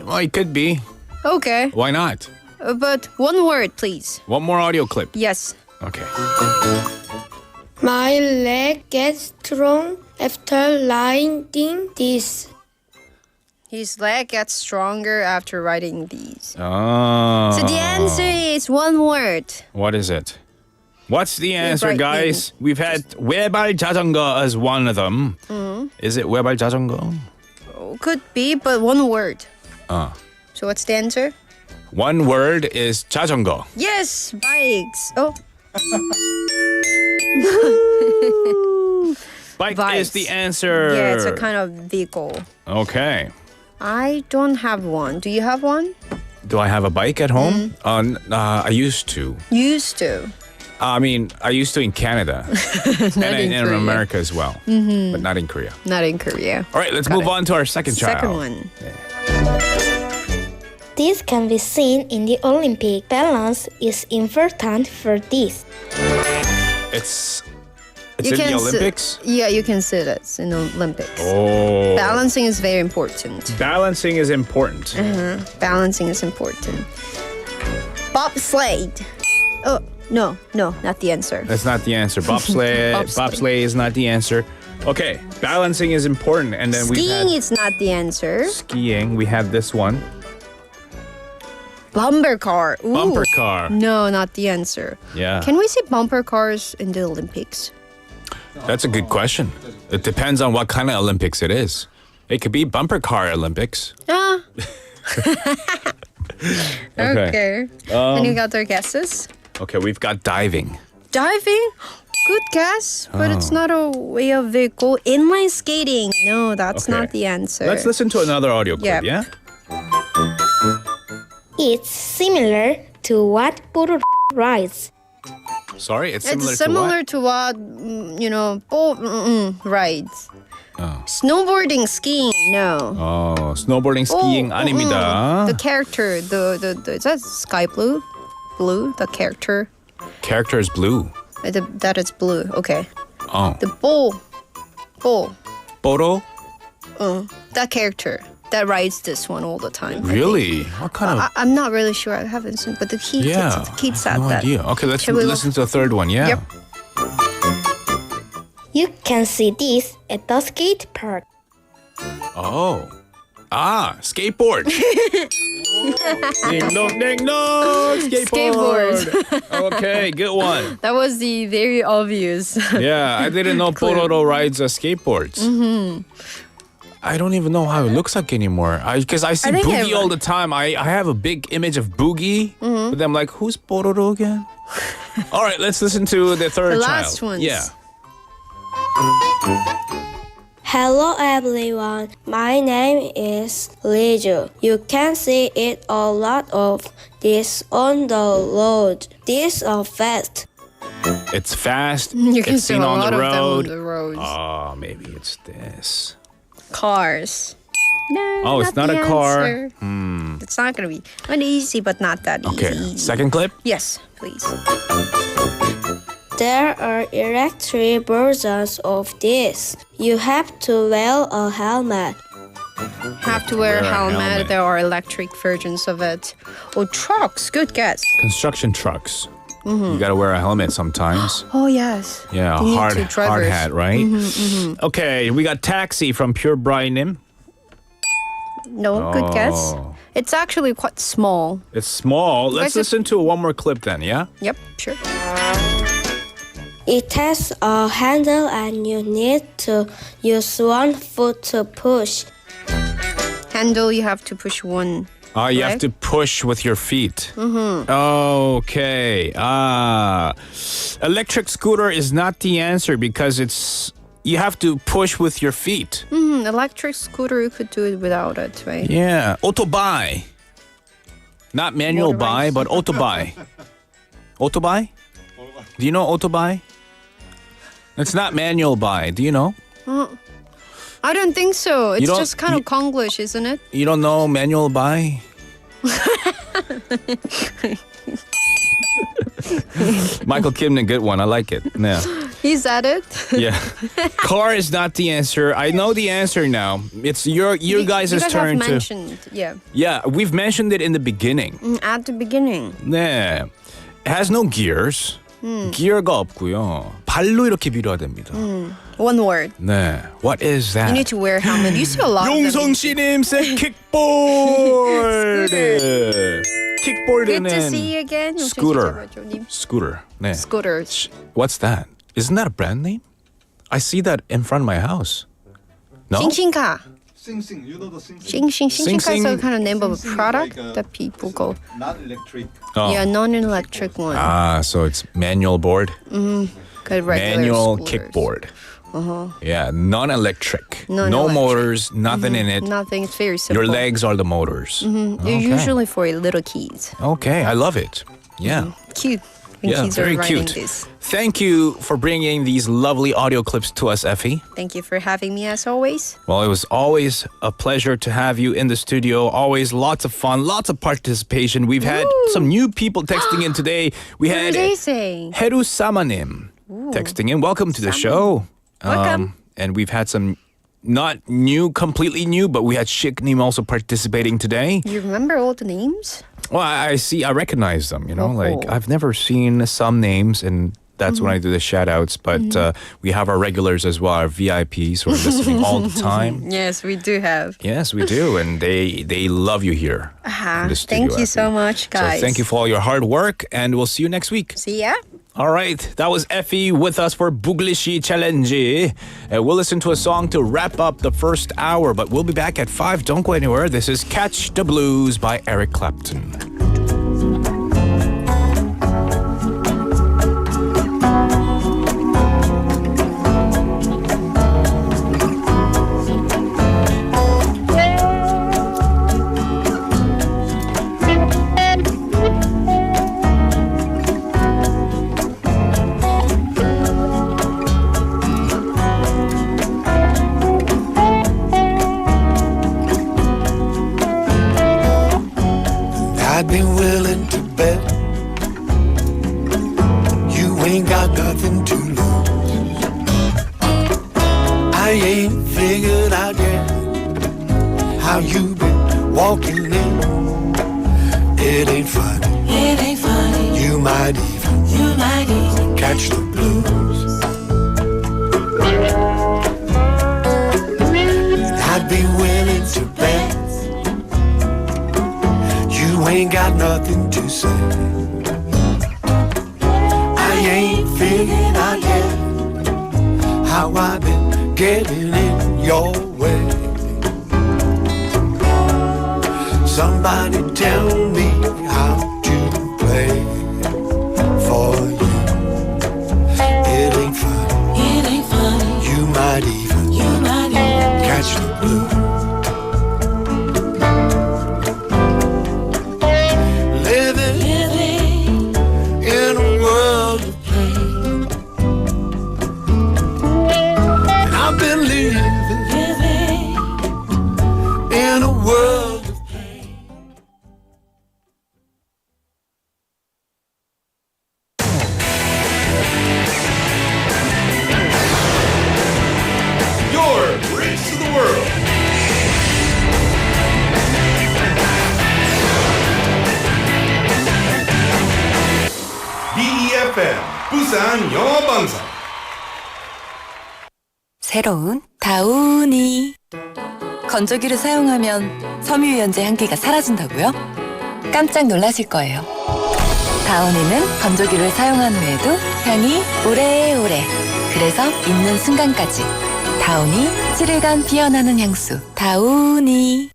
Well, it could be. Okay. Why not? But one word, please. One more audio clip. Yes. Okay. My leg gets strong after riding this. His leg gets stronger after riding these. Oh. So the answer is one word. What is it? What's the answer, right guys? We've had 외발 자전거 as one of them. Is it 외발 자전거? Could be, but one word. Uh. So what's the answer? One word is 자전거. Yes, bikes. Oh. Bike Bikes. is the answer. Yeah, it's a kind of vehicle. Okay. I don't have one. Do you have one? Do I have a bike at home? I used to. Used to. I mean, I used to in Canada. and in in Korea. America as well. But not in Korea. Not in Korea. All right, let's move on to our second child. Second one. This can be seen in the Olympic. Balance is important for this. It's You in the can Olympics? Yeah, you can see that in the Olympics. Oh. Balancing is very important. Balancing is important. Balancing is important. Bobsled. Oh, no, not the answer. That's not the answer. Bobsleigh is not the answer. Okay, balancing is important. And then we Skiing had is not the answer. skiing. We had this one. Bumper car. Ooh. Bumper car. No, not the answer. Yeah. Can we see bumper cars in the Olympics? That's a good question. It depends on what kind of Olympics it is. It could be bumper car Olympics. Ah. Okay. Okay. Any other guesses? Okay, we've got diving. Diving? Good guess, but it's not a way of vehicle. Inline skating. No, that's Okay. not the answer. Let's listen to another audio clip, Yep. yeah? It's similar to what Buru rides. Sorry, it's It's similar similar to what, rides. Oh. Snowboarding, skiing, no. Oh, snowboarding, skiing 아닙니다. The character, the is that sky blue? Blue, the character. Character is blue. That is blue. Okay. Oh. The bull, Boro? that character that rides this one all the time. Really? What kind of... I'm not really sure. I haven't seen, but he yeah, keeps I at have no that. idea. Okay, let's Shall we listen to the third one, yeah? Yep. You can see this at the skate park. Oh. Ah, skateboard. Ding dong, ding dong. Skateboard. Okay, good one. That was the very obvious. Yeah, I didn't know Pororo rides skateboards. I don't even know how it looks like anymore. Because I see think Boogie all the time. I have a big image of Boogie, but I'm like, who's Pororo again? All right, let's listen to the third The child. last ones. Yeah. Hello everyone, my name is Liju. You can see it a lot of this on the road. These are fast. It's fast. You can it's see seen a on lot the of them on road. the roads. Oh, maybe it's this. Cars. No, Oh, it's not the a car. answer. It's not gonna be uneasy, but not that Okay, easy. second clip. Yes, please. There are electric versions of this. You have to wear a helmet. Have to wear a Wear a helmet. helmet. There are electric versions of it. Oh, trucks. Good guess. Construction trucks. You gotta wear a helmet sometimes. Oh yes. Yeah, You need hard to drivers. hat, right? Okay, we got Taxi from Pure Brainim. No, good guess. Oh. It's actually quite small. It's small. Let's Guys, listen to one more clip then, yeah? Yep, sure. It has a handle and you need to use one foot to push. Handle, you have to push one. You have Right. to push with your feet. Okay. Electric scooter is not the answer because you have to push with your feet. Electric scooter, you could do it without it, right? Yeah. Autobuy. Not manual buy, Motorized. but autobuy. Autobuy? Do you know autobuy? It's not manual buy. Do you know? I don't think so. It's don't- just kind of Konglish, isn't it? You don't know manual buy? Michael Kimden, good one. I like it. Yeah. He's at it. Yeah. Car is not the answer. I know the answer now. It's your guys' you guys turn have to. mentioned, yeah, Yeah, we've mentioned it in the beginning. at the beginning. 네. It has no gears. 기어가 없고요. 발로 이렇게 밀어야 됩니다. One word. 네. What is that? You need to wear a helmet. You see a lot of them. 용성 씨님 새 킥보드. 킥보드는 Good to see you again. scooter. Scooter. 네. Scooters. What's that? Isn't that a brand name? I see that in front of my house. No? 싱싱카. Sing Sing, you know the Sing Sing? 싱싱카 is Sing. a kind of name of a Sing Sing product like a- that people go. Non-electric. Oh. Yeah, non-electric one. So it's manual board? Good regular Manual scooters. kickboard. Yeah, non-electric. No Non-electric. motors, nothing in it. Nothing. It's very simple. Your legs are the motors. They're usually for little kids. Okay, I love it. Yeah. Cute. When Yeah, kids are very riding cute. this. Thank you for bringing these lovely audio clips to us, Effie. Thank you for having me as always. Well, it was always a pleasure to have you in the studio. Always lots of fun, lots of participation. We've had some new people texting in today. We What had are they saying? Heru Samanim texting in. Welcome to the show. Welcome. And we've had some not new, completely new, but we had Shiknim also participating today. You remember all the names? Well, I see, I recognize them, you know, like Oh. I've never seen some names and that's when I do the shout outs, but we have our regulars as well, our VIPs who are listening all the time. Yes, we do have. Yes, we do, and they love you here in the studio. Thank you so Effie. much, guys. So thank you for all your hard work, and we'll see you next week. See ya. All right, that was Effie with us for Buglisi Challenge. We'll listen to a song to wrap up the first hour, but we'll be back at 5. Don't go anywhere. This is Catch the Blues by Eric Clapton. I'd be willing to bet you ain't got nothing to lose. I ain't figured out yet how you been walking in. It ain't funny. It ain't funny. You might even catch the blues. I'd be willing to bet you ain't got nothing to say. I ain't figured out yet how I've been getting in your way. Somebody tell me how to play for you. It ain't funny. It ain't funny. You might even catch the blues. In a world of pain, and I've been living in a world of pain. Your Bridge to the World. BEFM 부산 영어방송. 새로운 다우니. 건조기를 사용하면 섬유유연제 향기가 사라진다고요? 깜짝 놀라실 거예요. 다우니는 건조기를 사용한 후에도 향이 오래오래. 그래서 입는 순간까지. 다우니 7일간 피어나는 향수. 다우니.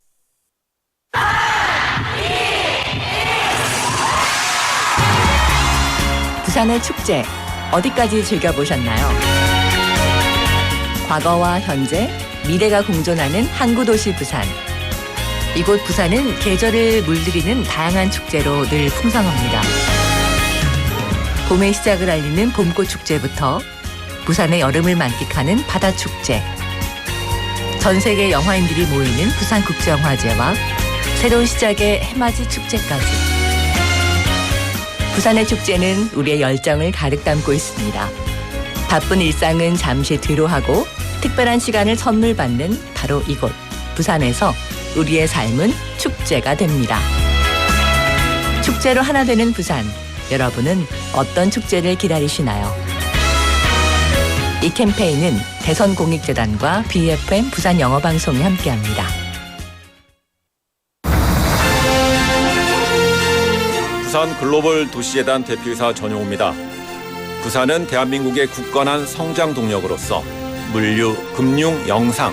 부산의 축제 어디까지 즐겨보셨나요? 과거와 현재, 미래가 공존하는 항구도시 부산. 이곳 부산은 계절을 물들이는 다양한 축제로 늘 풍성합니다. 봄의 시작을 알리는 봄꽃 축제부터 부산의 여름을 만끽하는 바다축제, 전 세계 영화인들이 모이는 부산국제영화제와 새로운 시작의 해맞이 축제까지. 부산의 축제는 우리의 열정을 가득 담고 있습니다. 바쁜 일상은 잠시 뒤로하고 특별한 시간을 선물 받는 바로 이곳 부산에서 우리의 삶은 축제가 됩니다. 축제로 하나 되는 부산, 여러분은 어떤 축제를 기다리시나요? 이 캠페인은 대선공익재단과 BFM 부산 영어방송이 함께합니다. 부산 글로벌 도시재단 대표이사 전용호입니다. 부산은 대한민국의 굳건한 성장 동력으로서 물류, 금융, 영상,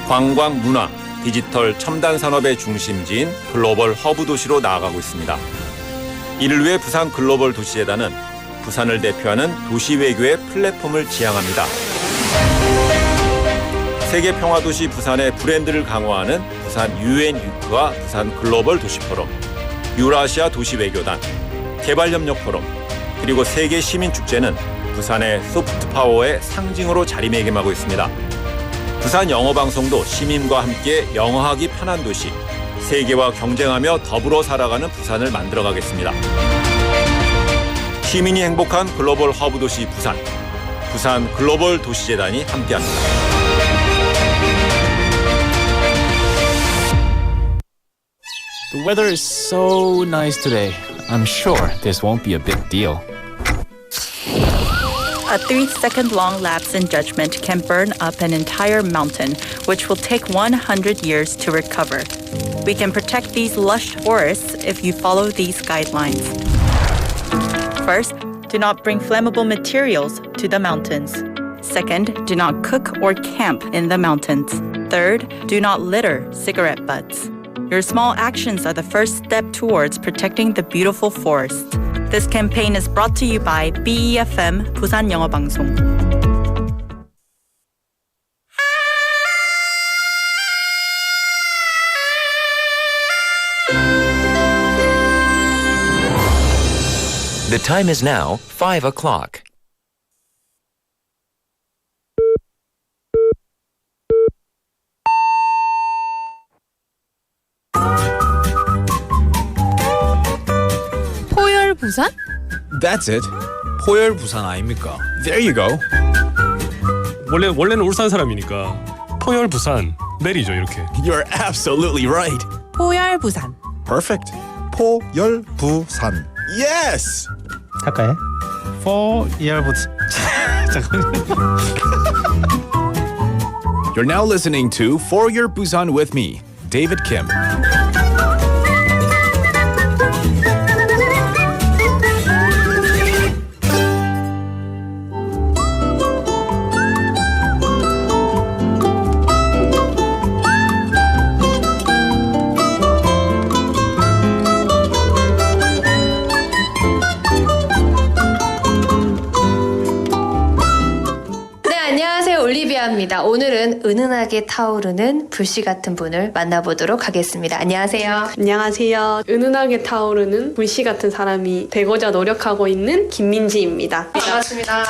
관광, 문화, 디지털, 첨단 산업의 중심지인 글로벌 허브 도시로 나아가고 있습니다. 이를 위해 부산 글로벌 도시재단은 부산을 대표하는 도시 외교의 플랫폼을 지향합니다. 세계 평화도시 부산의 브랜드를 강화하는 부산 UN 위크와 부산 글로벌 도시 포럼, 유라시아 도시 외교단, 개발협력 포럼, 그리고 세계 시민축제는 부산의 소프트 파워의 상징으로 자리매김하고 있습니다. 부산 영어방송도 시민과 함께 영어하기 편한 도시, 세계와 경쟁하며 더불어 살아가는 부산을 만들어가겠습니다. 시민이 행복한 글로벌 허브 도시 부산, 부산 글로벌 도시재단이 함께합니다. The weather is so nice today. I'm sure this won't be a big deal. A 3-second long lapse in judgment can burn up an entire mountain, which will take 100 years to recover. We can protect these lush forests if you follow these guidelines. First, do not bring flammable materials to the mountains. Second, do not cook or camp in the mountains. Third, do not litter cigarette butts. Your small actions are the first step towards protecting the beautiful forest. This campaign is brought to you by BEFM 부산영어방송. The time is now 5 o'clock. 포열 부산? That's it. 포열 부산 아닙니까? There you go. 원래는 울산 사람이니까 포열 부산 내리죠 이렇게. You're absolutely right. 포열 부산. Perfect. 포열 부산. Yes. 할까요? 포열 부산. You're now listening to For Your Busan with me, David Kim. 올리비아입니다. 오늘은 은은하게 타오르는 불씨 같은 분을 만나보도록 하겠습니다. 안녕하세요. 안녕하세요. 은은하게 타오르는 불씨 같은 사람이 되고자 노력하고 있는 김민지입니다. 반갑습니다.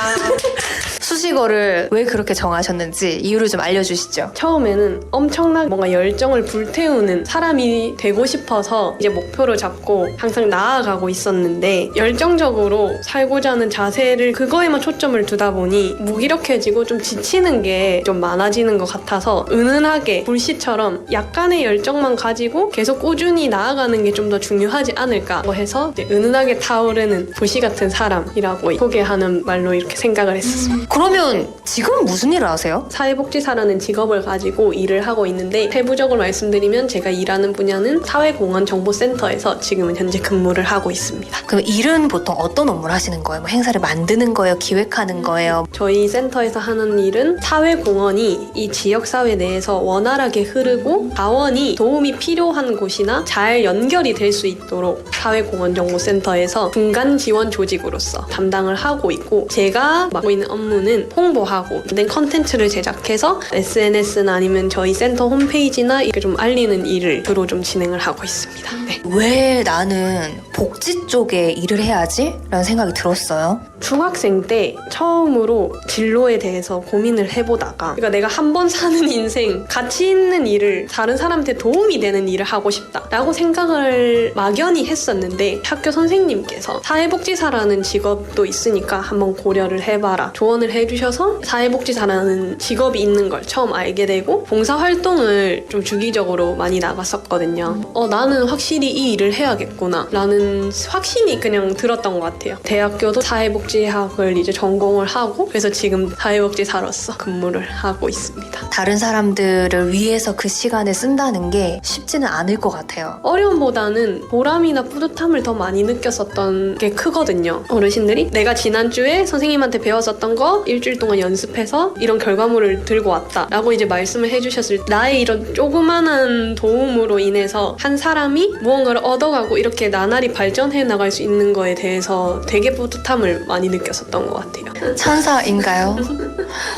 수식어를 왜 그렇게 정하셨는지 이유를 좀 알려주시죠. 처음에는 엄청나게 뭔가 열정을 불태우는 사람이 되고 싶어서 이제 목표를 잡고 항상 나아가고 있었는데 열정적으로 살고자 하는 자세를 그거에만 초점을 두다 보니 무기력해지고 좀 지치는 게 좀 많아지는 것 같아서 은은하게 불씨처럼 약간의 열정만 가지고 계속 꾸준히 나아가는 게 좀 더 중요하지 않을까 해서 이제 은은하게 타오르는 불씨 같은 사람이라고 소개하는 말로 이렇게 생각을 했었습니다. 그러면 지금은 무슨 일을 하세요? 사회복지사라는 직업을 가지고 일을 하고 있는데 세부적으로 말씀드리면 제가 일하는 분야는 사회공헌정보센터에서 지금은 현재 근무를 하고 있습니다. 그럼 일은 보통 어떤 업무를 하시는 거예요? 뭐 행사를 만드는 거예요? 기획하는 거예요? 저희 센터에서 하는 일은 사회공헌이 이 지역사회 내에서 원활하게 흐르고 자원이 도움이 필요한 곳이나 잘 연결이 될 수 있도록 사회공헌정보센터에서 중간 지원 조직으로서 담당을 하고 있고 제가 맡고 있는 업무는 홍보하고 된 컨텐츠를 제작해서 SNS나 아니면 저희 센터 홈페이지나 이렇게 좀 알리는 일을 주로 좀 진행을 하고 있습니다. 네. 왜 나는 복지 쪽에 일을 해야지? 라는 생각이 들었어요. 중학생 때 처음으로 진로에 대해서 고민을 해보다가 그러니까 내가 한 번 사는 인생 가치 있는 일을 다른 사람한테 도움이 되는 일을 하고 싶다라고 생각을 막연히 했었는데 학교 선생님께서 사회복지사라는 직업도 있으니까 한번 고려를 해봐라 조언을 해주셔서 사회복지사라는 직업이 있는 걸 처음 알게 되고 봉사활동을 좀 주기적으로 많이 나갔었거든요. 나는 확실히 이 일을 해야겠구나 라는 확신이 그냥 들었던 것 같아요. 대학교도 사회복지학을 이제 전공을 하고 그래서 지금 사회복지사로서 근무를 하고 있습니다. 다른 사람들을 위해서 그 시간을 쓴다는 게 쉽지는 않을 것 같아요. 어려움보다는 보람이나 뿌듯함을 더 많이 느꼈었던 게 크거든요. 어르신들이 내가 지난주에 선생님한테 배웠었던 거 일주일 동안 연습해서 이런 결과물을 들고 왔다 라고 이제 말씀을 해주셨을 때 나의 이런 조그만한 도움으로 인해서 한 사람이 무언가를 얻어가고 이렇게 나날이 발전해 나갈 수 있는 거에 대해서 되게 뿌듯함을 많이 느꼈었던 것 같아요. 천사인가요?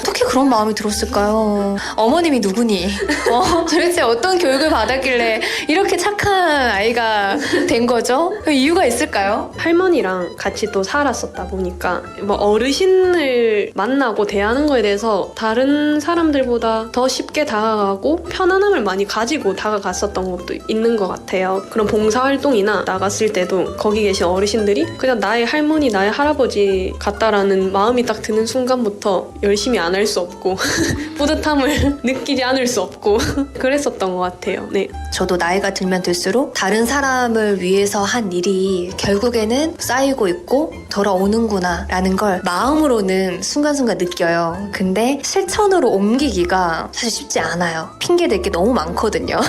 어떻게 그런 마음이 들었을까요? 어머님이 누구니? 도대체 어떤 교육을 받았길래 이렇게 착한 아이가 된 거죠? 이유가 있을까요? 할머니랑 같이 또 살았었다 보니까 뭐 어르신을 만나고 대하는 거에 대해서 다른 사람들보다 더 쉽게 다가가고 편안함을 많이 가지고 다가갔었던 것도 있는 것 같아요. 그런 봉사활동이나 나갔을 때도 거기 계신 어르신들이 그냥 나의 할머니, 나의 할아버지 같다라는 마음이 딱 드는 순간부터 열심히 안 할 수 없고 뿌듯함을 느끼지 않을 수 없고 그랬었던 것 같아요. 네. 저도 나이가 들면 들수록 다른 사람을 위해서 한 일이 결국에는 쌓이고 있고 돌아오는구나 라는 걸 마음으로는 순간순간 느껴요. 근데 실천으로 옮기기가 사실 쉽지 않아요. 핑계댈 게 너무 많거든요.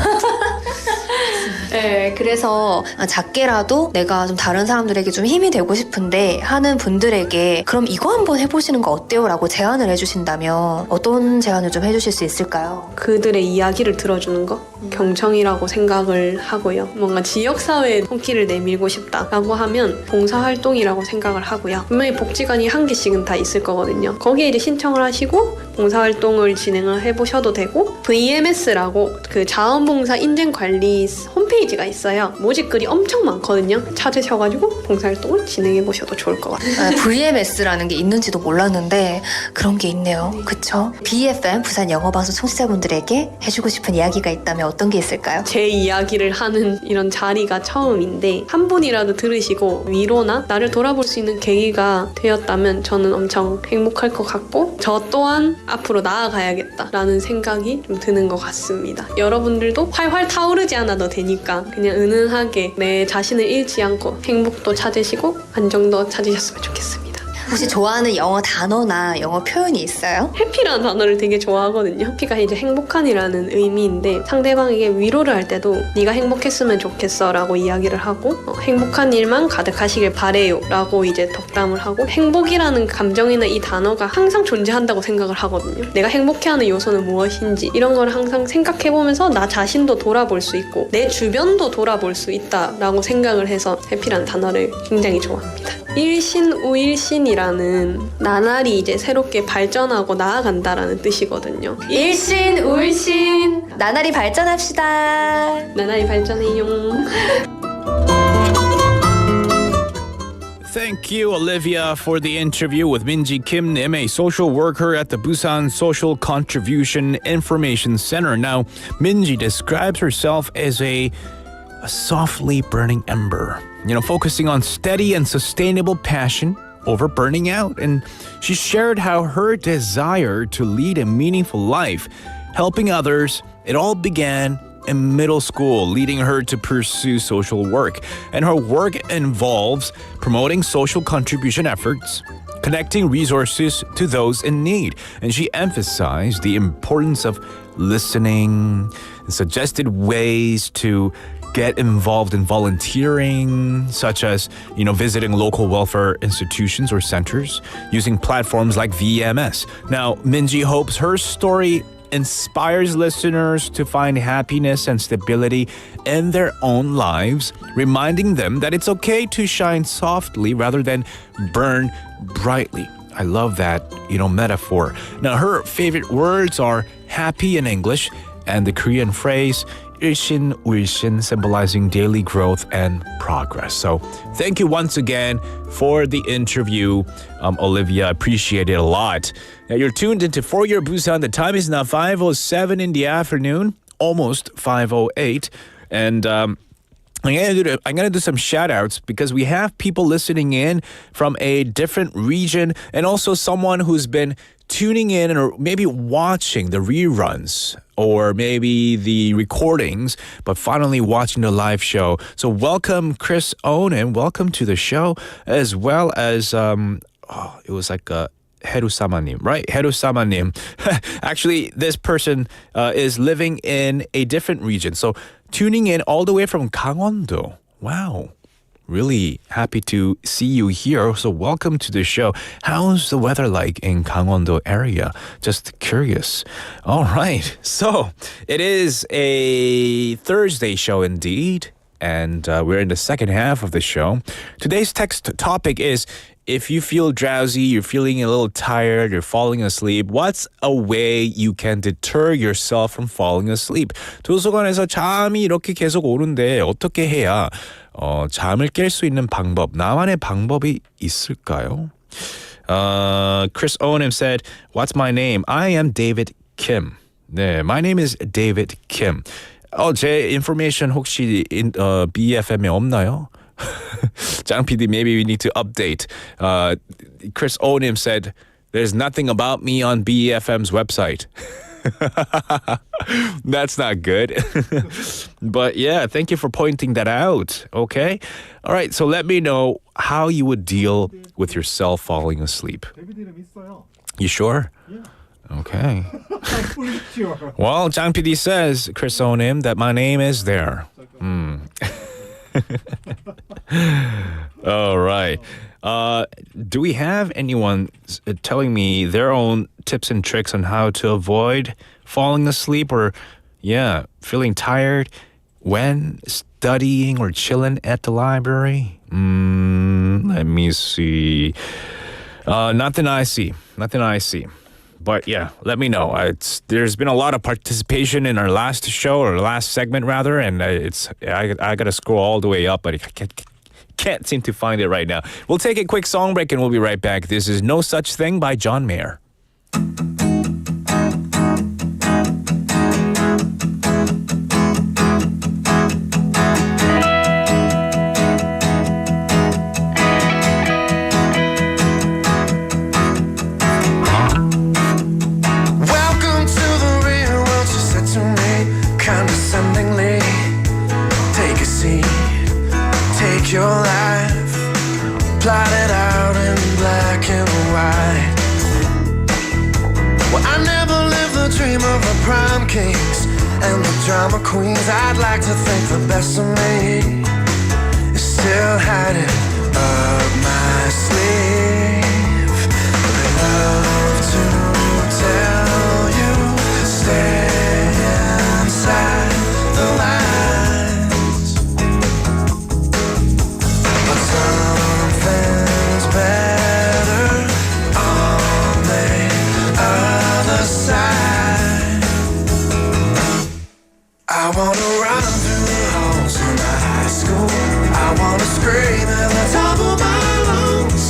네, 그래서 작게라도 내가 좀 다른 사람들에게 좀 힘이 되고 싶은데 하는 분들에게 그럼 이거 한번 해보시는 거 어때요? 라고 제안을 해주신다면 어떤 제안을 좀 해주실 수 있을까요? 그들의 이야기를 들어주는 거? 경청이라고 생각을 하고요. 뭔가 지역사회에 손길을 내밀고 싶다라고 하면 봉사활동이라고 생각을 하고요. 분명히 복지관이 한 개씩은 다 있을 거거든요. 거기에 이제 신청을 하시고 봉사활동을 진행을 해보셔도 되고 VMS라고 그 자원봉사 인증관리 홈페이지가 있어요. 모집글이 엄청 많거든요. 찾으셔가지고 봉사활동을 진행해보셔도 좋을 것 같아요. VMS라는 게 있는지도 몰랐는데 그런 게 있네요. 그쵸? BFM 부산 영어방송 청취자분들에게 해주고 싶은 이야기가 있다면 어떤 게 있을까요? 제 이야기를 하는 이런 자리가 처음인데 한 분이라도 들으시고 위로나 나를 돌아볼 수 있는 계기가 되었다면 저는 엄청 행복할 것 같고 저 또한 앞으로 나아가야겠다라는 생각이 좀 드는 것 같습니다. 여러분들도 활활 타오르지 않아도 되니까 그냥 은은하게 내 자신을 잃지 않고 행복도 찾으시고 안정도 찾으셨으면 좋겠습니다. 혹시 좋아하는 영어 단어나 영어 표현이 있어요? 해피라는 단어를 되게 좋아하거든요. 해피가 이제 행복한이라는 의미인데 상대방에게 위로를 할 때도 네가 행복했으면 좋겠어 라고 이야기를 하고 행복한 일만 가득하시길 바래요 라고 이제 덕담을 하고 행복이라는 감정이나 이 단어가 항상 존재한다고 생각을 하거든요. 내가 행복해하는 요소는 무엇인지 이런 걸 항상 생각해보면서 나 자신도 돌아볼 수 있고 내 주변도 돌아볼 수 있다라고 생각을 해서 해피라는 단어를 굉장히 좋아합니다. 일신우일신이라는 나날이 이제 새롭게 발전하고 나아간다라는 뜻이거든요. 일신우일신 나날이 발전합시다. 나날이 발전해요. Thank you, Olivia, for the interview with Minji Kim Nim, a social worker at the Busan Social Contribution Information Center. Now, Minji describes herself as a softly burning ember, focusing on steady and sustainable passion over burning out. And she shared how her desire to lead a meaningful life, helping others, it all began in middle school, leading her to pursue social work. And her work involves promoting social contribution efforts, connecting resources to those in need. And she emphasized the importance of listening and suggested ways to get involved in volunteering, such as, visiting local welfare institutions or centers, using platforms like VMS. Now, Minji hopes her story inspires listeners to find happiness and stability in their own lives, reminding them that it's okay to shine softly rather than burn brightly. I love that, metaphor. Now, her favorite words are happy in English and the Korean phrase 일신 울신, symbolizing daily growth and progress. So thank you once again for the interview, Olivia. Appreciate it a lot. Now you're tuned into For Your Busan. The time is now 5:07 in the afternoon, almost 5:08. And I'm gonna do some shout outs because we have people listening in from a different region and also someone who's been tuning in or maybe watching the reruns or maybe the recordings, but finally watching the live show. So welcome Chris Onen, welcome to the show, as well as it was like Heru-sama님, right? Heru-sama님. Actually, this person is living in a different region. So tuning in all the way from Gangwon-do. Wow. Really happy to see you here. So welcome to the show. How's the weather like in Gangwon-do area? Just curious. All right. So it is a Thursday show indeed. And we're in the second half of the show. Today's text topic is, if you feel drowsy, you're feeling a little tired, you're falling asleep, what's a way you can deter yourself from falling asleep? 도서관에서 잠이 이렇게 계속 오는데 어떻게 해야 잠을 깰 수 있는 방법, 나만의 방법이 있을까요? Chris Onem said, what's my name? I am David Kim. 네, my name is David Kim. 제 information 혹시 BFM에 없나요? 장 PD, maybe we need to update. Chris Onim said, there's nothing about me on BFM's website. That's not good. But yeah, thank you for pointing that out. Okay? All right, so let me know how you would deal with yourself falling asleep. You sure? Yeah. Okay. Well, Jang PD says, Chris Onim, that my name is there. All right. Do we have anyone telling me their own tips and tricks on how to avoid falling asleep or, feeling tired when studying or chilling at the library? Let me see. Nothing I see. But yeah, let me know. There's been a lot of participation in our last show, or last segment rather, and I gotta scroll all the way up, but I can't seem to find it right now. We'll take a quick song break and we'll be right back. This is No Such Thing by John Mayer. Your life plotted out in black and white. Well, I never lived the dream of the prom kings and the drama queens. I'd like to think the best of me is still hiding up my sleeve. I love to tell you, stay inside the lines. Something's better on the other side. I wanna run through the halls of my high school. I wanna scream at the top of my lungs.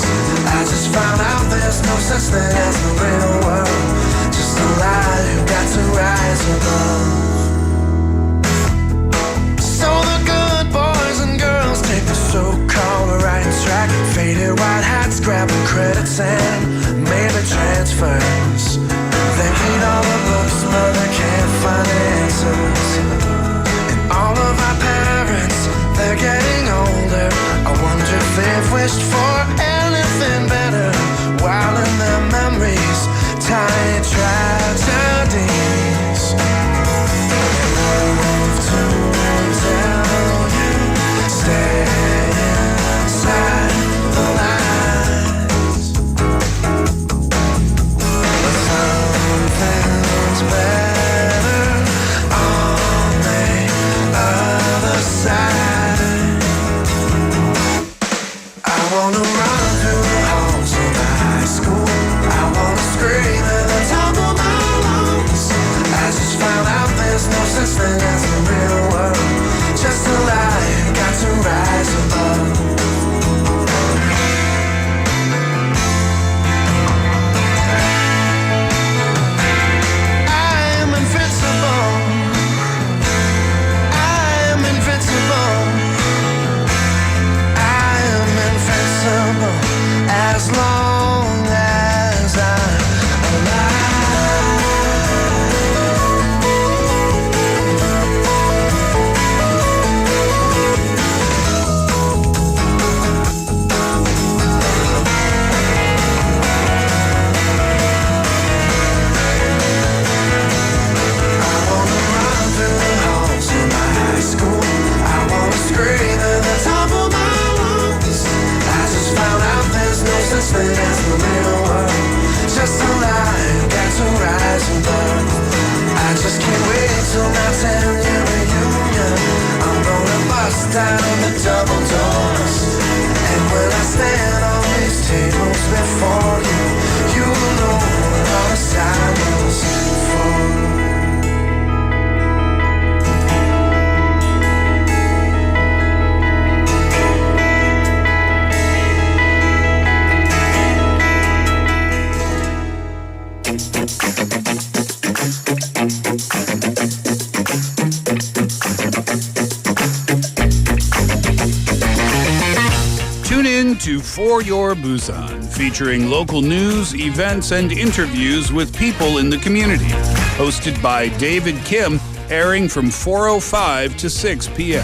Tune in to For Your Busan, featuring local news, events, and interviews with people in the community. Hosted by David Kim, airing from 4:05 to 6 p.m.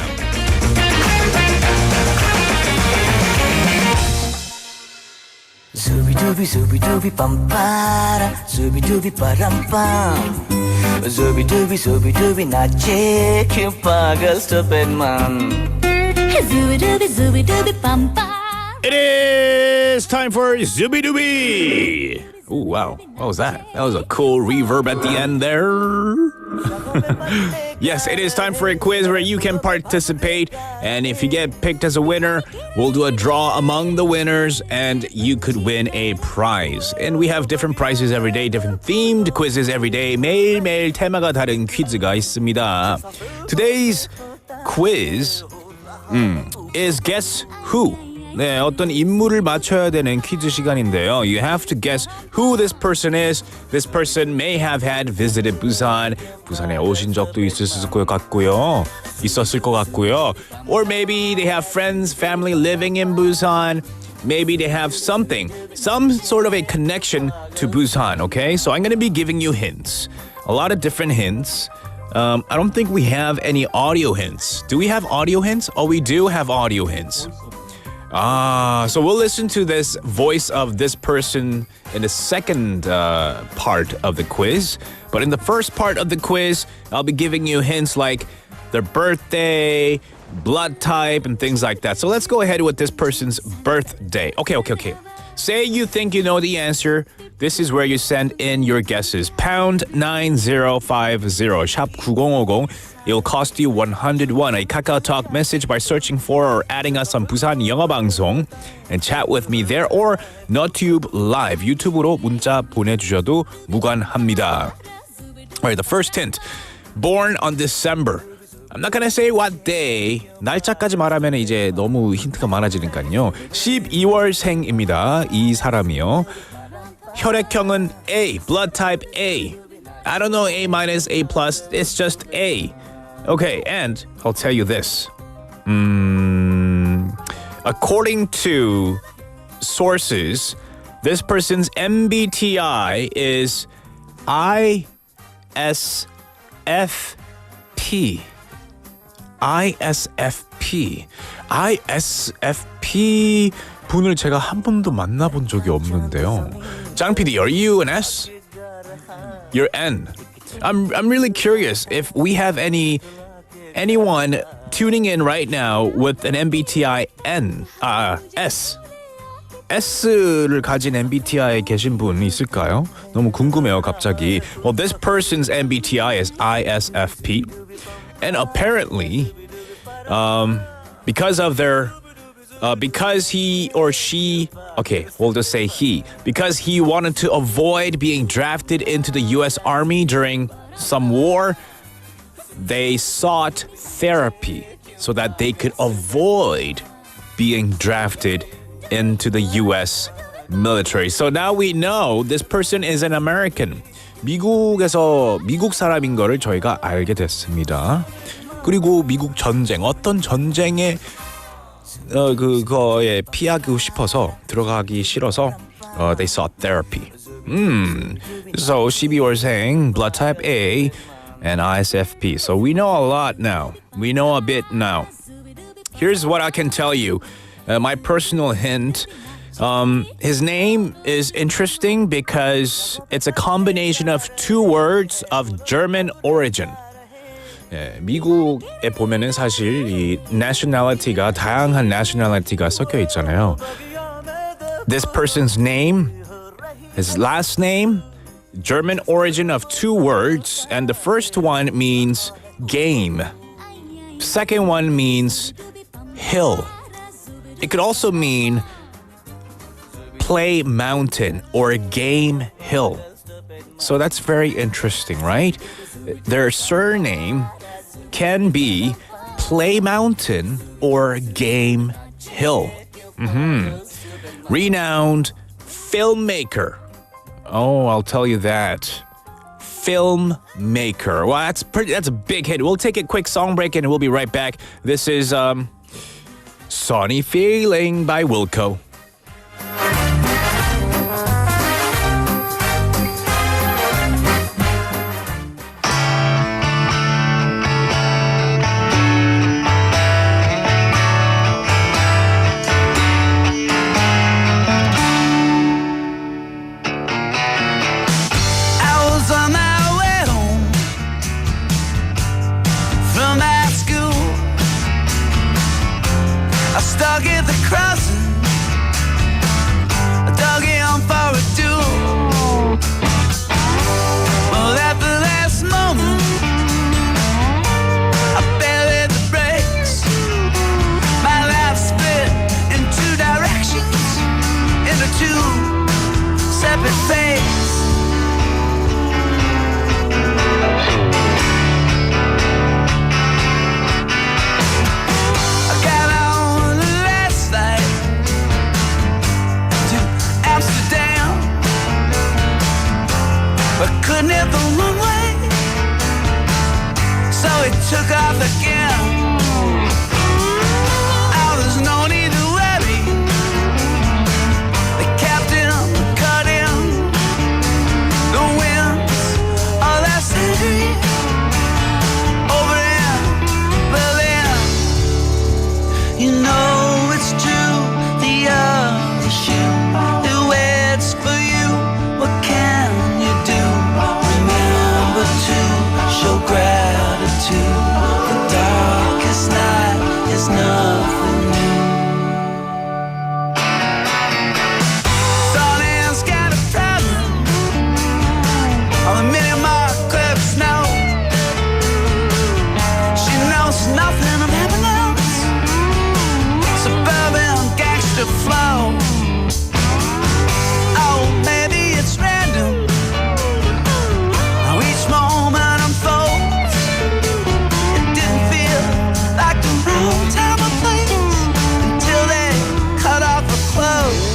Zooby-dooby, zooby-dooby, bum-ba-da, zooby-dooby, ba-dum-bum. Zooby-dooby, zooby-dooby, not chicken bugger, stupid man. Zooby-dooby, zooby-dooby, bum-ba. It is time for Zooby Dooby. Oh, wow. What was that? That was a cool reverb at the end there. Yes, it is time for a quiz where you can participate. And if you get picked as a winner, we'll do a draw among the winners and you could win a prize. And we have different prizes every day, different themed quizzes every day. 매일매일 테마가 다른 퀴즈가 있습니다. Today's quiz is Guess Who? 네, 어떤 인물을 맞춰야 되는 퀴즈 시간인데요. You have to guess who this person is. This person may have had visited Busan. 부산에 오신 적도 있었을 것 같고요. Or maybe they have friends, family living in Busan. Maybe they have something, some sort of a connection to Busan, okay? So I'm going to be giving you hints. A lot of different hints. I don't think we have any audio hints. Do we have audio hints? Oh, we do have audio hints. So we'll listen to this voice of this person in the second part of the quiz. But in the first part of the quiz, I'll be giving you hints like their birthday, blood type, and things like that. So let's go ahead with this person's birthday. Okay. Say you think you know the answer. This is where you send in your guesses. pound 9050, 샵 9050. It'll cost you 100 won, a KakaoTalk message by searching for or adding us on 부산영어방송 and chat with me there or 너튜브 live, 유튜브로 문자 보내주셔도 무관합니다. All right, the first hint. Born on December. I'm not gonna say what day. 날짜까지 말하면 이제 너무 힌트가 많아지니까요. 12월생입니다. 이 사람이요. 혈액형은 A, blood type A. I don't know A minus, A plus. It's just A. Okay, and I'll tell you this. According to sources, this person's MBTI is ISFP. ISFP 분을 제가 한 번도 만나본 적이 없는데요. 장 PD, are you an S? You're N. I'm really curious if we have anyone tuning in right now with an MBTI S. S를 가진 MBTI 계신 분 있을까요? 너무 궁금해요, 갑자기. Well, this person's MBTI is ISFP. And apparently, because he or she, okay, we'll just say he, because he wanted to avoid being drafted into the U.S. Army during some war, they sought therapy so that they could avoid being drafted into the U.S. military. So now we know this person is an American. 미국에서 미국 사람인 거를 저희가 알게 됐습니다. 그리고 미국 전쟁, 어떤 전쟁에 그거에 피하고 싶어서 들어가기 싫어서 they sought therapy. So 12월생, blood type A, and ISFP. So we know a lot now. We know a bit now. Here's what I can tell you. My personal hint. His name is interesting because it's a combination of two words of German origin. 예, 미국에 보면은 사실 이 nationality가 다양한 nationality가 섞여 있잖아요. This person's name, his last name, German origin of two words, and the first one means game. Second one means hill. It could also mean play mountain or game hill. So that's very interesting, right? Their surname can be play mountain or game hill. Renowned filmmaker. Oh, I'll tell you that. Filmmaker. Well, that's a big hit. We'll take a quick song break and we'll be right back. This is Sunny Feeling by Wilco. Stuck at the crossing, I dug in for a duel. Well, at the last moment, I barely hit the brakes. My life split in two directions, into two separate fates. But couldn't hit the wrong way, so it took off again. Oh, there's no need to worry. The captain cut in the winds of that century over in Berlin. You know it's true, the other shoe it waits for you. What can you do? Remember to show gratitude. The darkest night is nothing new. Sonny's got a problem on the minute mark club snow. She knows nothing of happiness, suburban gangster flow. Oh, maybe it's random how each moment unfolds. It didn't feel like the wrong time or place until they cut off her clothes.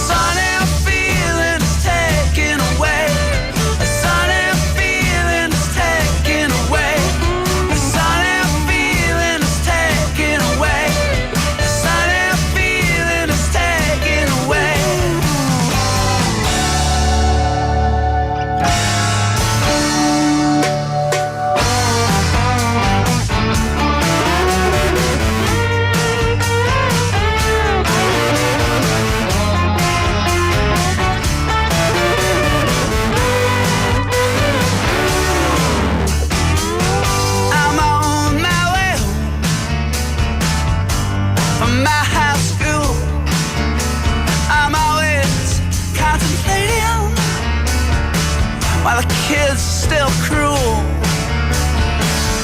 Sunny feeling is taken away. A sunny feeling is taken away. A sunny feeling is taken away. A sunny feeling is taken away. I'm on my way home from my high school. I'm always contemplating while the kids are still cruel.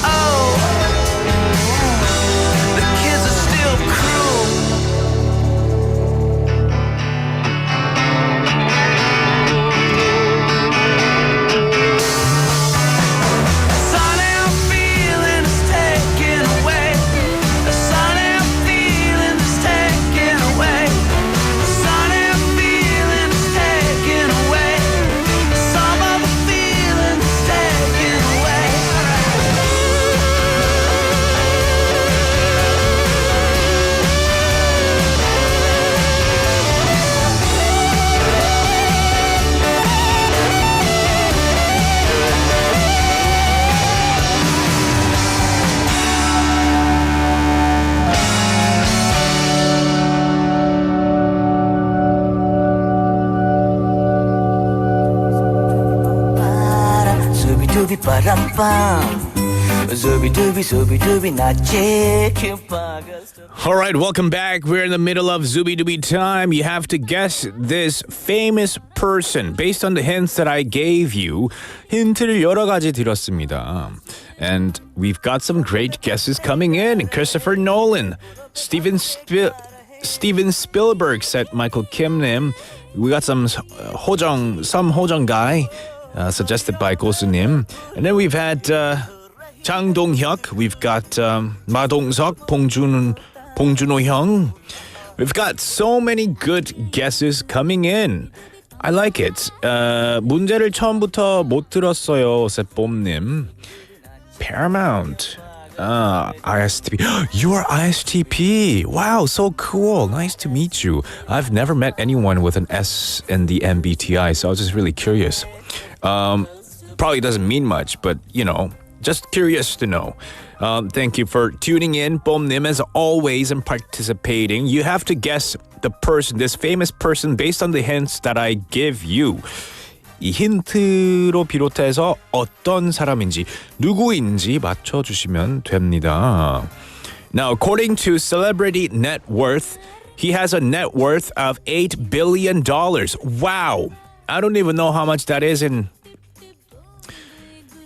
Oh, the kids are still cruel. Sunny feeling is taken away. A sunny feeling is taken away. A sunny feeling is taken away. Some of the feeling is taken away. Zooby-dooby ba-dum-bum. Zooby-dooby, zooby-dooby, 나치 All right, welcome back. We're in the middle of Zooby Dooby time. You have to guess this famous person based on the hints that I gave you. 힌트를 여러 가지 드렸습니다. And we've got some great guesses coming in. Christopher Nolan, Steven Spielberg said Michael Kim-nim. We got some Hojong guy suggested by Gosu-nim. And then we've had 장동혁. We've got 마동석, 봉준호 형. We've got so many good guesses coming in. I like it. 문제를 처음부터 못 들었어요. 세뽐님. Paramount. ISTP. You are ISTP. Wow, so cool. Nice to meet you. I've never met anyone with an S in the MBTI, so I was just really curious. Probably doesn't mean much, but just curious to know. Thank you for tuning in, 뽐님, as always, and participating. You have to guess the person, this famous person, based on the hints that I give you. 이 힌트로 비롯해서 어떤 사람인지, 누구인지 맞춰주시면 됩니다. Now, according to Celebrity Net Worth, he has a net worth of $8 billion. Wow! I don't even know how much that is in...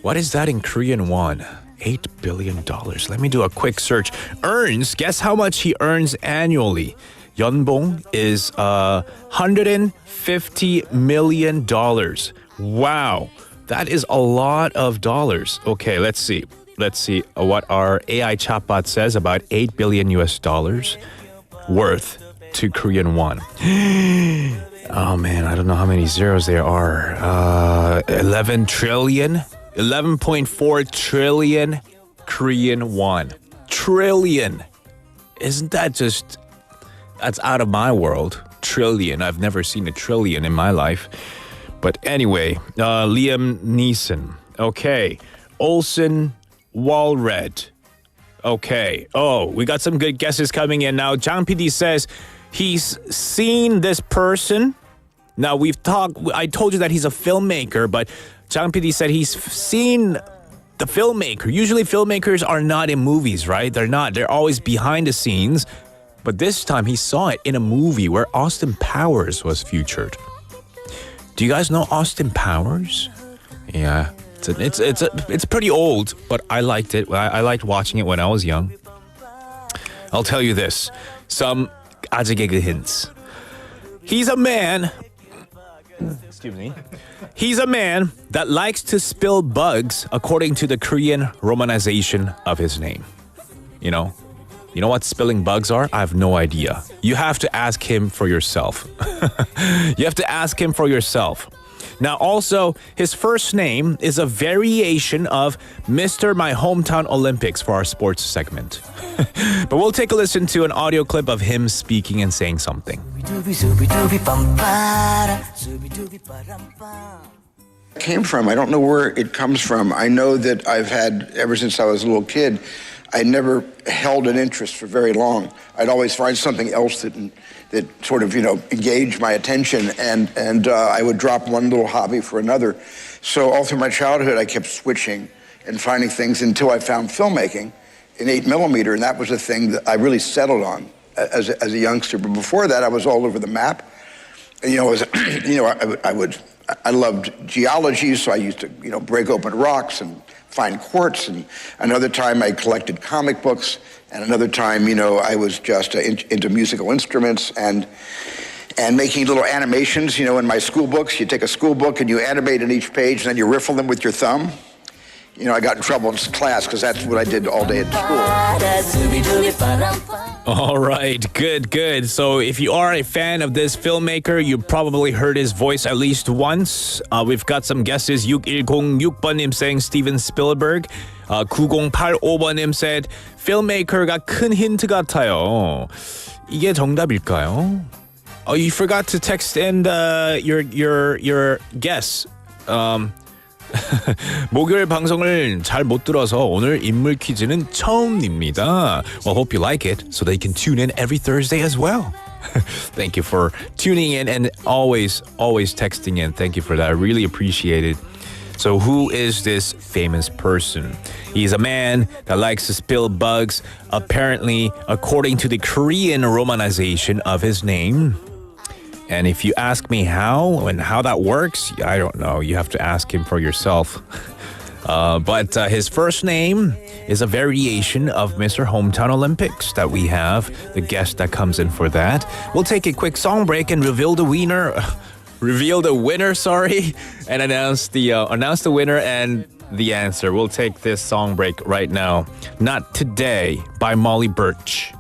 What is that in Korean won? $8 billion. Let me do a quick search. Earns, guess how much he earns annually. 연봉 is $150 million. Wow, that is a lot of dollars. Okay, let's see. Let's see what our AI chatbot says about $8 billion worth to Korean won. Oh man, I don't know how many zeros there are. 11 trillion? 11.4 trillion Korean won. Trillion. Isn't that just... That's out of my world. Trillion. I've never seen a trillion in my life. But anyway, Liam Neeson. Okay. Olsen Walred. Okay. Oh, we got some good guesses coming in now. Jang PD says he's seen this person. Now, I told you that he's a filmmaker, but Jang PD said he's seen the filmmaker. Usually filmmakers are not in movies, right? They're not. They're always behind the scenes. But this time he saw it in a movie where Austin Powers was featured. Do you guys know Austin Powers? Yeah, it's pretty old, but I liked it. I liked watching it when I was young. I'll tell you this, some 아재개그 hints. He's a man. Excuse me. He's a man that likes to spill bugs according to the Korean romanization of his name. You know what spilling bugs are? I have no idea. You have to ask him for yourself. You have to ask him for yourself. Now, also, his first name is a variation of Mr. My Hometown Olympics for our sports segment. But we'll take a listen to an audio clip of him speaking and saying something. Came from. I don't know where it comes from. I know that I've had, ever since I was a little kid, I never held an interest for very long. I'd always find something else that sort of, engaged my attention, and I would drop one little hobby for another. So all through my childhood, I kept switching and finding things until I found filmmaking in 8mm, and that was the thing that I really settled on as a youngster. But before that, I was all over the map. And, I loved geology, so I used to, break open rocks and find quartz, and another time I collected comic books, and another time, I was just into musical instruments and making little animations, in my school books. You take a school book and you animate in each page, and then you riffle them with your thumb. I got in trouble in class because that's what I did all day at school. All right, good. So if you are a fan of this filmmaker, you probably heard his voice at least once. We've got some guesses. 6106번님 saying Steven Spielberg. 9085번님 said filmmaker가 큰 힌트 같아요. 이게 정답일까요? Oh, you forgot to text in your guess. 목요일 방송을 잘 못 들어서 오늘 인물 퀴즈는 처음입니다. Well, hope you like it so that you can tune in every Thursday as well. Thank you for tuning in and always texting in. Thank you for that. I really appreciate it. So who is this famous person? He's a man that likes to spill bugs, apparently according to the Korean romanization of his name. And if you ask me how and how that works, I don't know. You have to ask him for yourself. But his first name is a variation of Mr. Hometown Olympics that we have, the guest that comes in for that. We'll take a quick song break and reveal the winner, and announce the winner and the answer. We'll take this song break right now. Not Today by Molly Birch.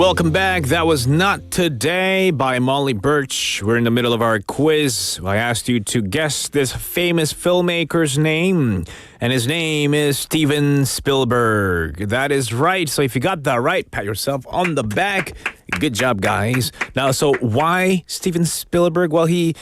Welcome back. That was Not Today by Molly Birch. We're in the middle of our quiz. I asked you to guess this famous filmmaker's name, and his name is Steven Spielberg. That is right. So if you got that right, pat yourself on the back. Good job, guys. Now, so why Steven Spielberg? Well, he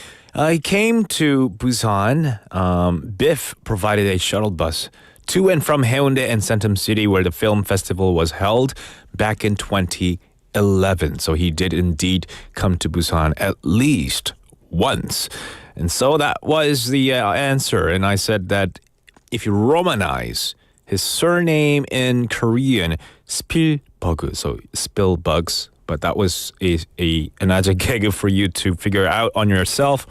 came to Busan. Biff provided a shuttle bus to and from Haeundae and Centum City, where the film festival was held back in 2011. So he did indeed come to Busan at least once. And so that was the answer. And I said that if you Romanize his surname in Korean, Spielberg, so Spielbugs, but that was an adjective for you to figure out on yourself.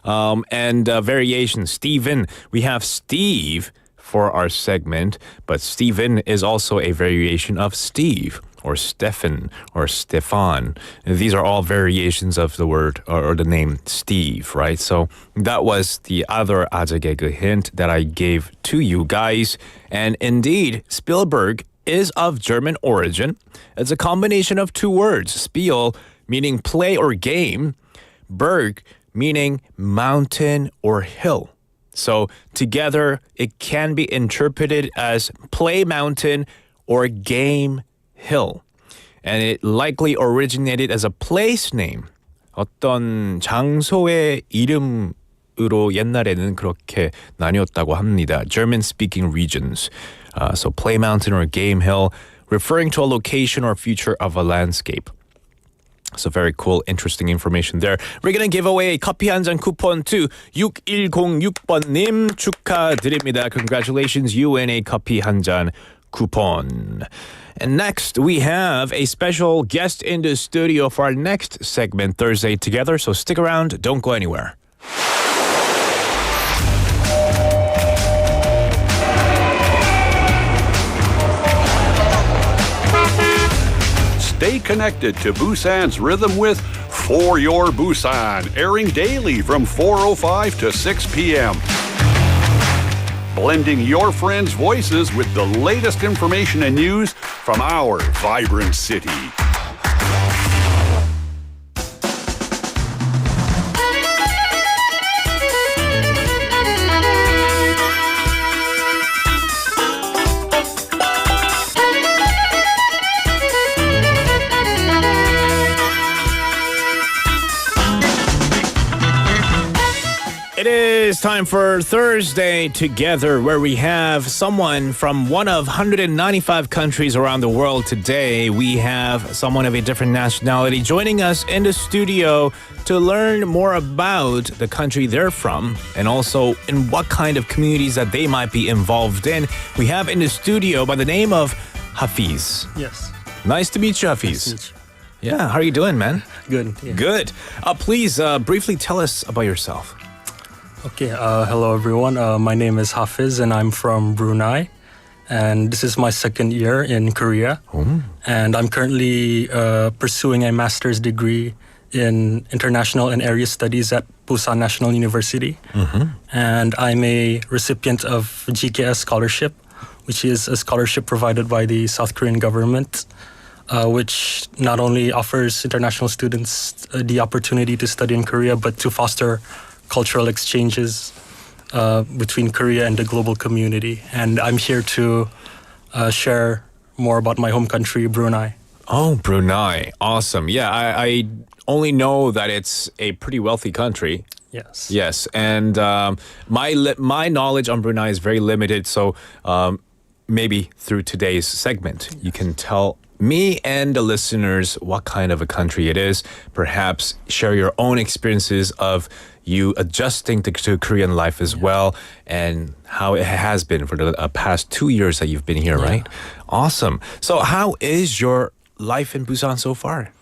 And variation, Steven. We have Steve for our segment, but Steven is also a variation of Steve, or Stefan, or Stefan. And these are all variations of the word or the name Steve, right? So that was the other 아재개그 hint that I gave to you guys. And indeed, Spielberg is of German origin. It's a combination of two words, Spiel, meaning play or game, Berg, meaning mountain or hill. So together, it can be interpreted as play mountain or game hill. And it likely originated as a place name. 어떤 장소의 이름으로 옛날에는 그렇게 나뉘었다고 합니다. German-speaking regions. So play mountain or game hill, referring to a location or feature of a landscape. So very cool, interesting information there. We're going to give away a 커피 한 잔 쿠폰 to 6106번님 축하드립니다. Congratulations, you win a 커피 한 잔 coupon. And next, we have a special guest in the studio for our next segment, Thursday Together. So stick around, don't go anywhere. Stay connected to Busan's rhythm with For Your Busan, airing daily from 4:05 to 6 p.m. Blending your friends' voices with the latest information and news from our vibrant city. It is time for Thursday Together, where we have someone from one of 195 countries around the world. Today, we have someone of a different nationality joining us in the studio to learn more about the country they're from and also in what kind of communities that they might be involved in. We have in the studio by the name of Hafiz. Yes. Nice to meet you, Hafiz. Nice to meet you. Yeah, how are you doing, man? Good. Yeah. Good. Please briefly tell us about yourself. Okay, hello everyone. My name is Hafiz and I'm from Brunei. And this is my second year in Korea. And I'm currently pursuing a master's degree in international and area studies at Busan National University. And I'm a recipient of GKS scholarship, which is a scholarship provided by the South Korean government, which not only offers international students the opportunity to study in Korea, but to foster cultural exchanges between Korea and the global community. And I'm here to share more about my home country, Brunei. Oh, Brunei. Awesome. Yeah, I only know that it's a pretty wealthy country. Yes. Yes. And my knowledge on Brunei is very limited. So maybe through today's segment, you can tell me and the listeners what kind of a country it is. Perhaps share your own experiences of you adjusting to Korean life as well, and how it has been for the past 2 years that you've been here, right? Awesome. So how is your life in Busan so far?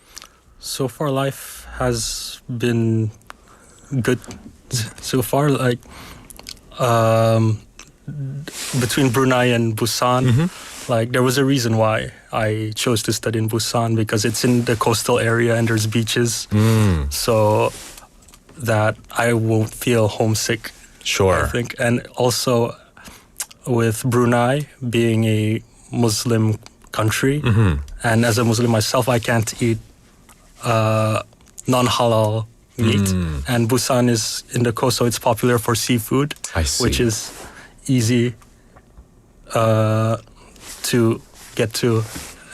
So far, life has been good. So far, like between Brunei and Busan, like there was a reason why I chose to study in Busan, because it's in the coastal area and there's beaches. So that I won't feel homesick. Sure. I think. And also with Brunei being a Muslim country, and as a Muslim myself, I can't eat non-halal meat. And Busan is in the coast, so it's popular for seafood, which is easy to get to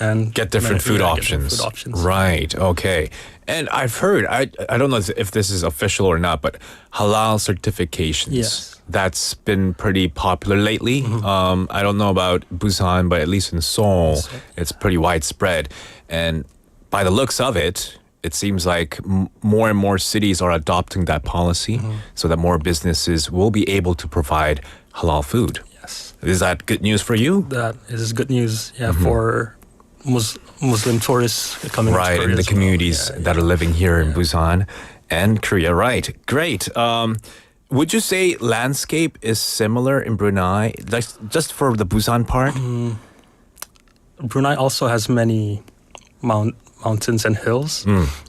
and get different food options. Right. Okay. And I've heard, I don't know if this is official or not, but halal certifications. Yes. That's been pretty popular lately. I don't know about Busan, but at least in Seoul, it's pretty widespread. And by the looks of it, it seems like more and more cities are adopting that policy so that more businesses will be able to provide halal food. Yes. Is that good news for you? That is good news, for Muslim tourists coming to Korea in the communities that are living here in Busan. And Korea, right. Great. Would you say landscape is similar in Brunei, just for the Busan part? Brunei also has many mountains and hills,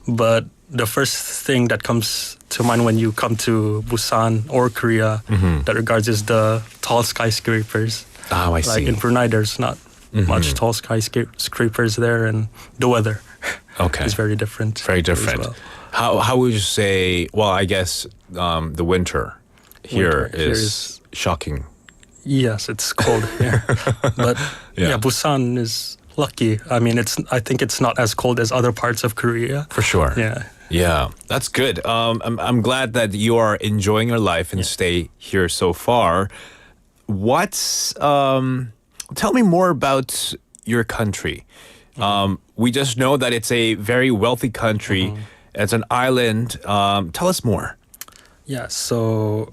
but the first thing that comes to mind when you come to Busan or Korea that regards is the tall skyscrapers. Oh, I see. Like in Brunei, there's not much tall skyscrapers there, and the weather is very different. Very different. as well. How would you say? Well, I guess the winter here is shocking. Yes, it's cold here, but yeah, Busan is lucky. I mean, I think it's not as cold as other parts of Korea. For sure. Yeah. Yeah, that's good. I'm glad that you are enjoying your life and stay here so far. Tell me more about your country. We just know that it's a very wealthy country. It's an island. Tell us more. Yeah, so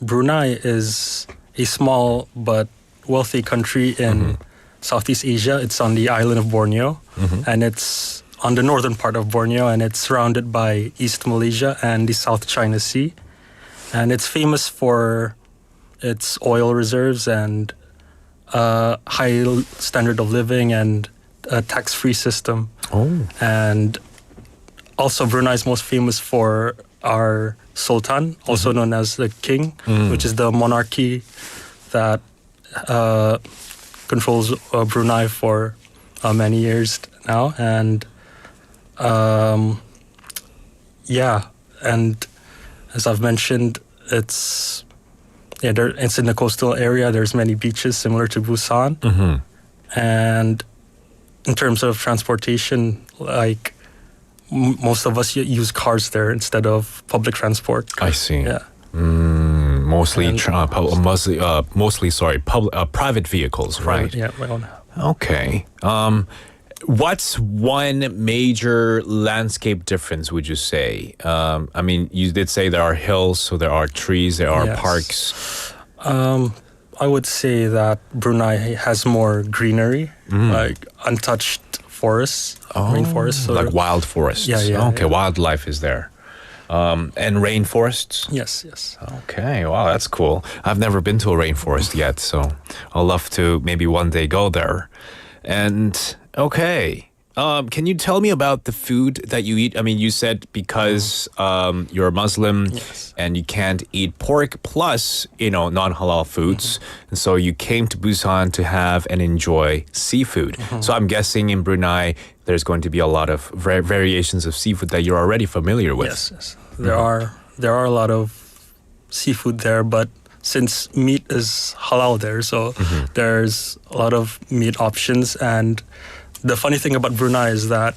Brunei is a small but wealthy country in Southeast Asia. It's on the island of Borneo, and it's on the northern part of Borneo, and it's surrounded by East Malaysia and the South China Sea. And it's famous for its oil reserves and high standard of living and a tax-free system. And also Brunei is most famous for our Sultan, also known as the King, which is the monarchy that controls Brunei for many years now. And and as I've mentioned, it's in the coastal area. There's many beaches similar to Busan. And in terms of transportation, like most of us use cars there instead of public transport. I see. Yeah. Mostly private vehicles, right? Yeah, my own. Okay. What's one major landscape difference, would you say? I mean, you did say there are hills, so there are trees, there are parks. I would say that Brunei has more greenery, like untouched forests, rainforests. So like wild forests. Yeah. Okay, wildlife is there. And rainforests? Yes. Okay, wow, that's cool. I've never been to a rainforest yet, so I'll love to maybe one day go there. And okay, can you tell me about the food that you eat? I mean, you said because you're a Muslim and you can't eat pork plus, non-halal foods. And so you came to Busan to have and enjoy seafood. So I'm guessing in Brunei, there's going to be a lot of variations of seafood that you're already familiar with. Yes. There are a lot of seafood there, but since meat is halal there, so there's a lot of meat options. And the funny thing about Brunei is that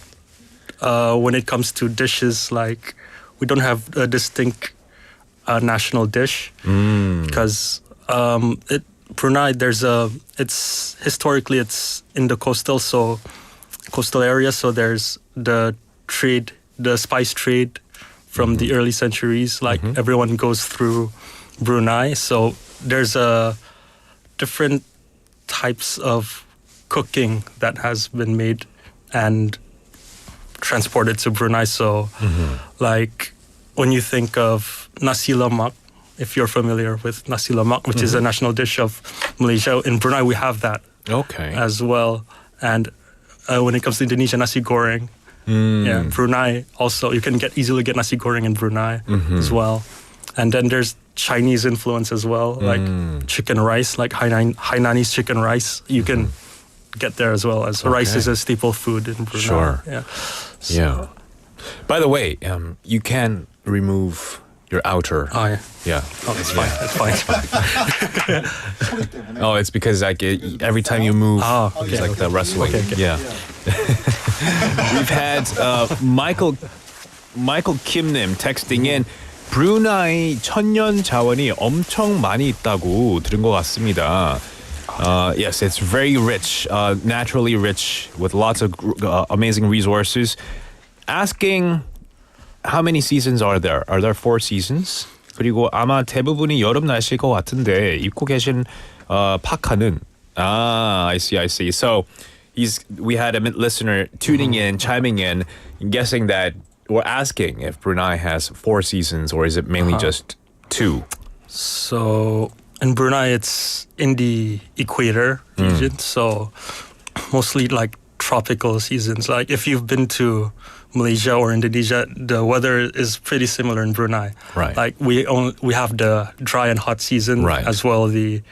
when it comes to dishes, like we don't have a distinct national dish because Brunei it's historically in the coastal area, so there's the spice trade from the early centuries. Like everyone goes through Brunei, so there's different types of cooking that has been made and transported to Brunei. So like when you think of nasi lemak, if you're familiar with nasi lemak, which is a national dish of Malaysia, in Brunei we have that as well. And when it comes to Indonesia, nasi goreng, Brunei also, you can easily get nasi goreng in Brunei as well. And then there's Chinese influence as well, like chicken rice, like Hainanese chicken rice. You can get there as well, as rice is a staple food in Brunei. Sure. Yeah. By the way, you can remove your outer. Oh, yeah. Yeah. Oh, it's fine. It's fine. Oh, it's because like every time you move, it's like the wrestling. Okay. Yeah. We've had Michael Kimnim texting in. 브루나이 천연 자원이 엄청 많이 있다고 들은 것 같습니다. Yes, it's very rich, naturally rich, with lots of amazing resources. Asking, how many seasons are there? Are there 4 seasons? 그리고 아마 대부분이 여름 날씨일 것 같은데 입고 계신 파카는 I see. So we had a listener tuning in, chiming in, guessing that we're asking if Brunei has 4 seasons or is it mainly just 2? So in Brunei, it's in the equator region, so mostly like tropical seasons. Like if you've been to Malaysia or Indonesia, the weather is pretty similar in Brunei. Right. Like we have the dry and hot season, as well the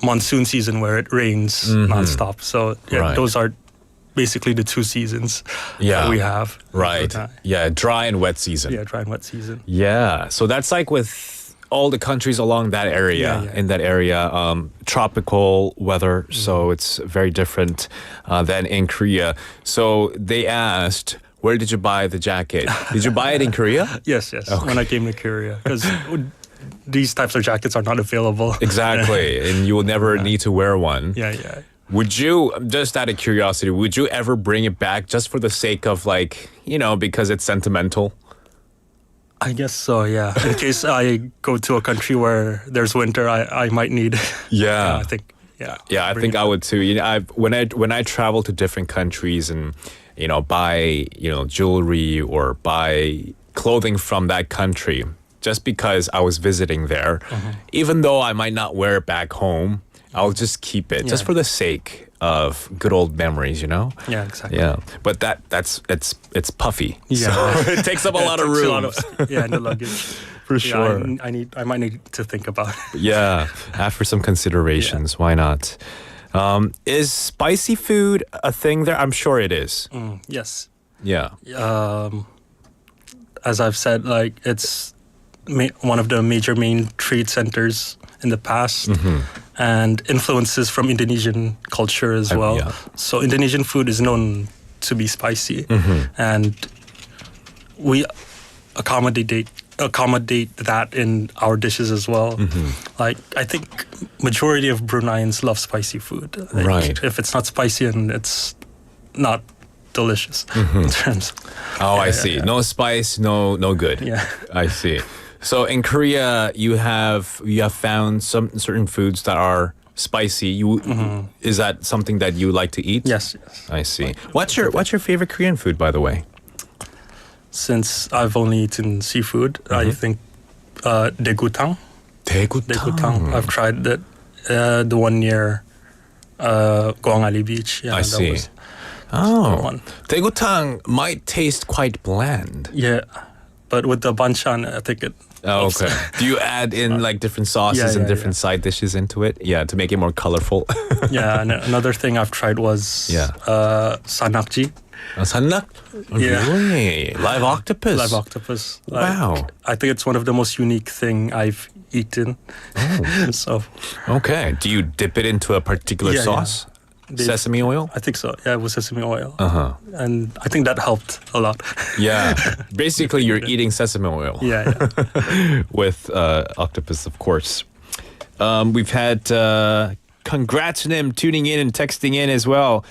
monsoon season where it rains nonstop. So those are basically the 2 seasons that we have. Right. Yeah, dry and wet season. Yeah, dry and wet season. Yeah, so that's like with all the countries along that area, in that area, tropical weather, so it's very different than in Korea. So they asked, where did you buy the jacket? Did you buy it in Korea? Yes, when I came to Korea, because these types of jackets are not available. Exactly, and you will never need to wear one. Yeah. Would you, just out of curiosity, would you ever bring it back just for the sake of like, because it's sentimental? I guess so, yeah. In case I go to a country where there's winter, I might need. Yeah, I think. Yeah, I think I would too. When I travel to different countries and buy jewelry or buy clothing from that country, just because I was visiting there, even though I might not wear it back home, I'll just keep it just for the sake of good old memories, Yeah, exactly. Yeah, but it's puffy. Yeah, so it takes up a lot of room. In the luggage. For sure. I might need to think about it. Yeah, after some considerations, why not? Is spicy food a thing there? I'm sure it is. Yes. Yeah. As I've said, like it's one of the major main trade centers in the past, and influences from Indonesian culture as well. Yeah. So Indonesian food is known to be spicy, and we accommodate that in our dishes as well. Like I think majority of Bruneians love spicy food. Like, right. If it's not spicy, and it's not delicious in terms. I see. Yeah. No spice, no good. Yeah. I see. So in Korea, you have found some certain foods that are spicy. Is that something that you like to eat? Yes. I see. What's your favorite Korean food, by the way? Since I've only eaten seafood, I think daegutang. Daegutang. I've tried that the one near Gwangali Beach. Yeah, I see. Daegutang might taste quite bland. Yeah, but with the banchan, I think it. Oh, okay. Do you add in like different sauces and different side dishes into it? Yeah, to make it more colorful. Yeah, and another thing I've tried was sanakji. Sannak? Yeah. Really? Live octopus? Live octopus. Wow. I think it's one of the most unique thing I've eaten. Oh. So. Okay. Do you dip it into a particular sauce? Sesame oil? I think so. Yeah, it was sesame oil. And I think that helped a lot. Yeah. Basically, you're eating sesame oil. Yeah. With octopus, of course. We've had Congrats-nim tuning in and texting in as well,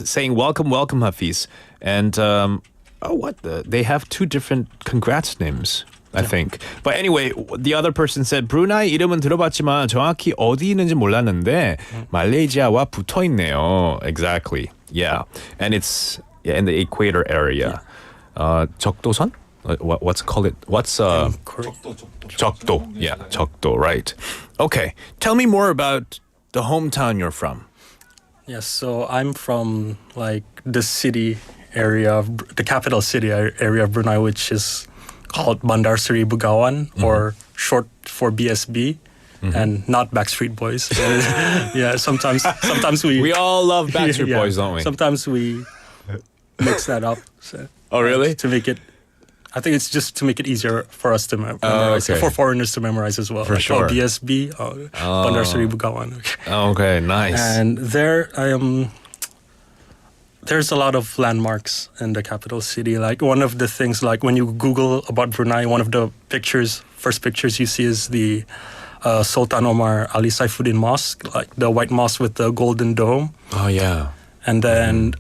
saying, welcome, Hafiz. And, they have 2 different congrats-nims. I think. But anyway, the other person said Brunei 이름은 들어봤지만 정확히 어디 있는지 몰랐는데 말레이시아와 붙어 있네요. Exactly. Yeah. And it's in the equator area. 적도선? What's called it? What's 적도. Yeah, 적도, right. Okay. Tell me more about the hometown you're from. Yes, so I'm from like the city area of the capital city area of Brunei, which is called Bandar Seri Begawan, or short for BSB, and not Backstreet Boys. Yeah, sometimes we all love Backstreet Boys, don't we? Sometimes we mix that up. So, oh, really? To make it, I think it's just to make it easier for us to memorize, for foreigners to memorize as well. For sure. BSB, Bandar Seri Begawan. Okay, nice. And there I am. There's a lot of landmarks in the capital city. Like one of the things, like when you Google about Brunei, one of the first pictures you see is the Sultan Omar Ali Saifuddin Mosque, like the white mosque with the golden dome. Oh yeah. And then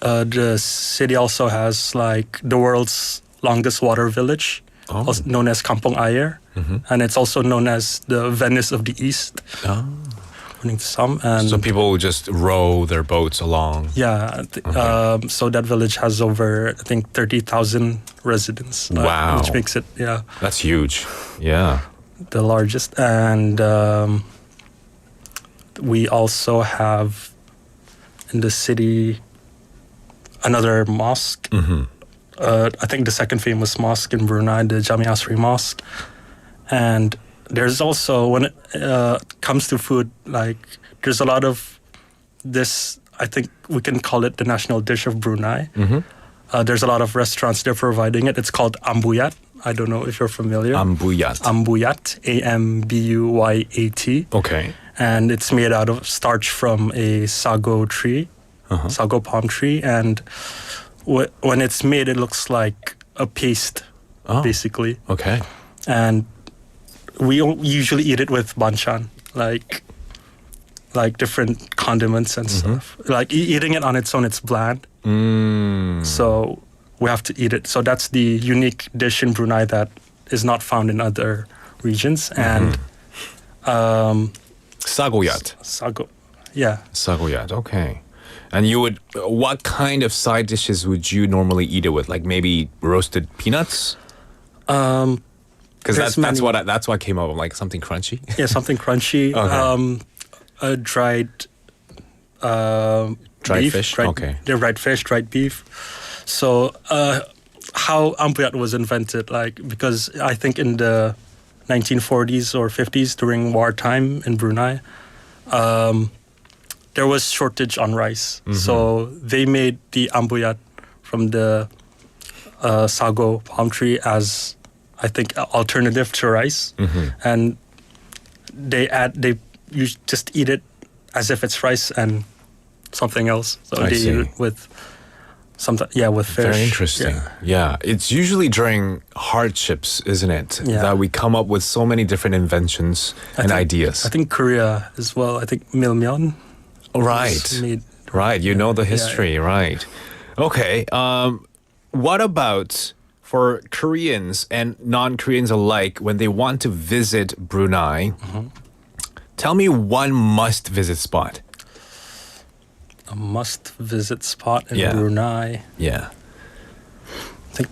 the city also has like the world's longest water village, known as Kampong Ayer, and it's also known as the Venice of the East. according to some. And so people just row their boats along. Yeah. So that village has over, I think, 30,000 residents. Wow. Which makes it, yeah. That's huge. Yeah. The largest. And we also have in the city another mosque. I think the second famous mosque in Brunei, the Jami Asri Mosque. And there's also, when it comes to food, like there's a lot of this, I think we can call it the national dish of Brunei. There's a lot of restaurants that are providing it. It's called ambuyat. I don't know if you're familiar. Ambuyat. Ambuyat, Ambuyat. Okay. And it's made out of starch from a sago tree, sago palm tree. And when it's made, it looks like a paste, basically. Okay. And we usually eat it with banchan, like different condiments and stuff. Like eating it on its own, it's bland. So we have to eat it. So that's the unique dish in Brunei that is not found in other regions. And sagoyat. Sago, yeah. Sagoyat. Okay. And what kind of side dishes would you normally eat it with? Like maybe roasted peanuts? Because that's what came up. Like something crunchy. Yeah, something crunchy. Okay. Dried beef, fish. Dried fish, dried beef. So how ambuyat was invented, because I think in the 1940s or 50s during wartime in Brunei, there was shortage on rice. So they made the ambuyat from the sago palm tree as, I think, alternative to rice. And you just eat it as if it's rice and something else. So they eat it with with fish. Very interesting. Yeah. It's usually during hardships, isn't it? Yeah. That we come up with so many different inventions and ideas. I think Korea as well. I think milmyeon. Right. You know the history, right. Okay. What about for Koreans and non-Koreans alike when they want to visit Brunei? Tell me one must-visit spot. A must-visit spot in Brunei. Yeah. I think,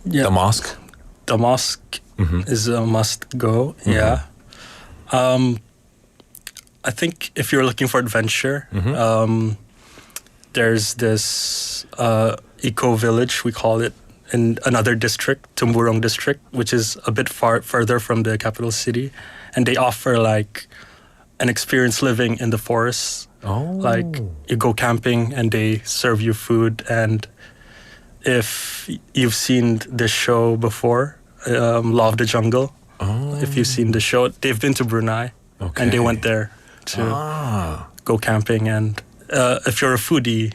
the mosque? The mosque is a must-go, yeah. I think if you're looking for adventure, there's this eco-village, we call it, in another district, Tumburong district, which is a bit further from the capital city. And they offer an experience living in the forest. Like you go camping and they serve you food. And if you've seen this show before, Law of the Jungle, if you've seen the show, they've been to Brunei and they went there to go camping. And if you're a foodie,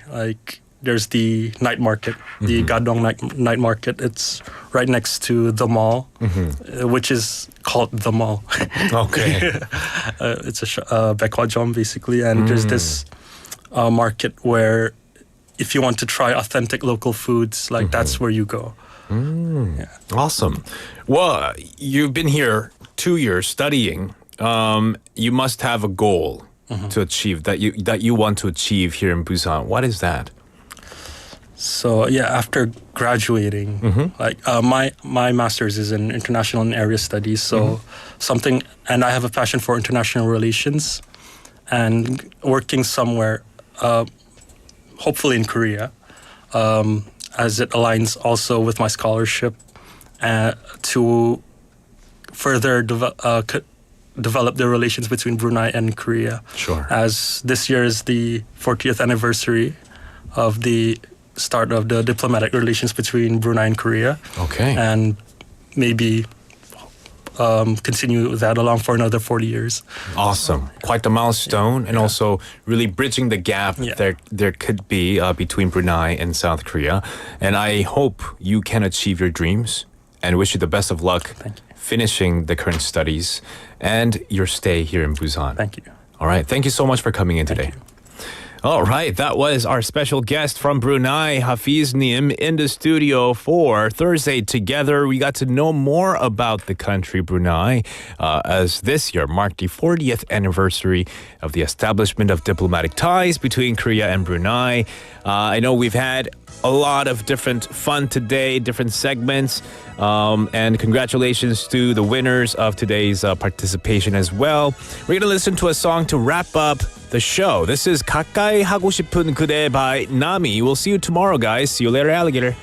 there's the night market, the Gadong night market. It's right next to the mall, which is called the mall. Okay. It's a Baekwajom, basically. And there's this market where if you want to try authentic local foods, that's where you go. Yeah. Awesome. Well, you've been here 2 years studying. You must have a goal to achieve that you want to achieve here in Busan. What is that? So after graduating, my master's is in international and area studies. So and I have a passion for international relations, and working somewhere, hopefully in Korea, as it aligns also with my scholarship, to further develop the relations between Brunei and Korea. Sure. As this year is the 40th anniversary of the start of the diplomatic relations between Brunei and Korea. Okay. And maybe continue that along for another 40 years. Awesome. Quite the milestone, and also really bridging the gap there could be between Brunei and South Korea. And I hope you can achieve your dreams, and wish you the best of luck finishing the current studies and your stay here in Busan. Thank you. All right. Thank you so much for coming in today. All right, that was our special guest from Brunei, Hafiz Nim, in the studio for Thursday Together. We got to know more about the country Brunei as this year marked the 40th anniversary of the establishment of diplomatic ties between Korea and Brunei. I know we've had a lot of different fun today, different segments, and congratulations to the winners of today's participation as well. We're going to listen to a song to wrap up the show. This is 가까이 하고 싶은 그대 by Nami. We'll see you tomorrow, guys. See you later, alligator.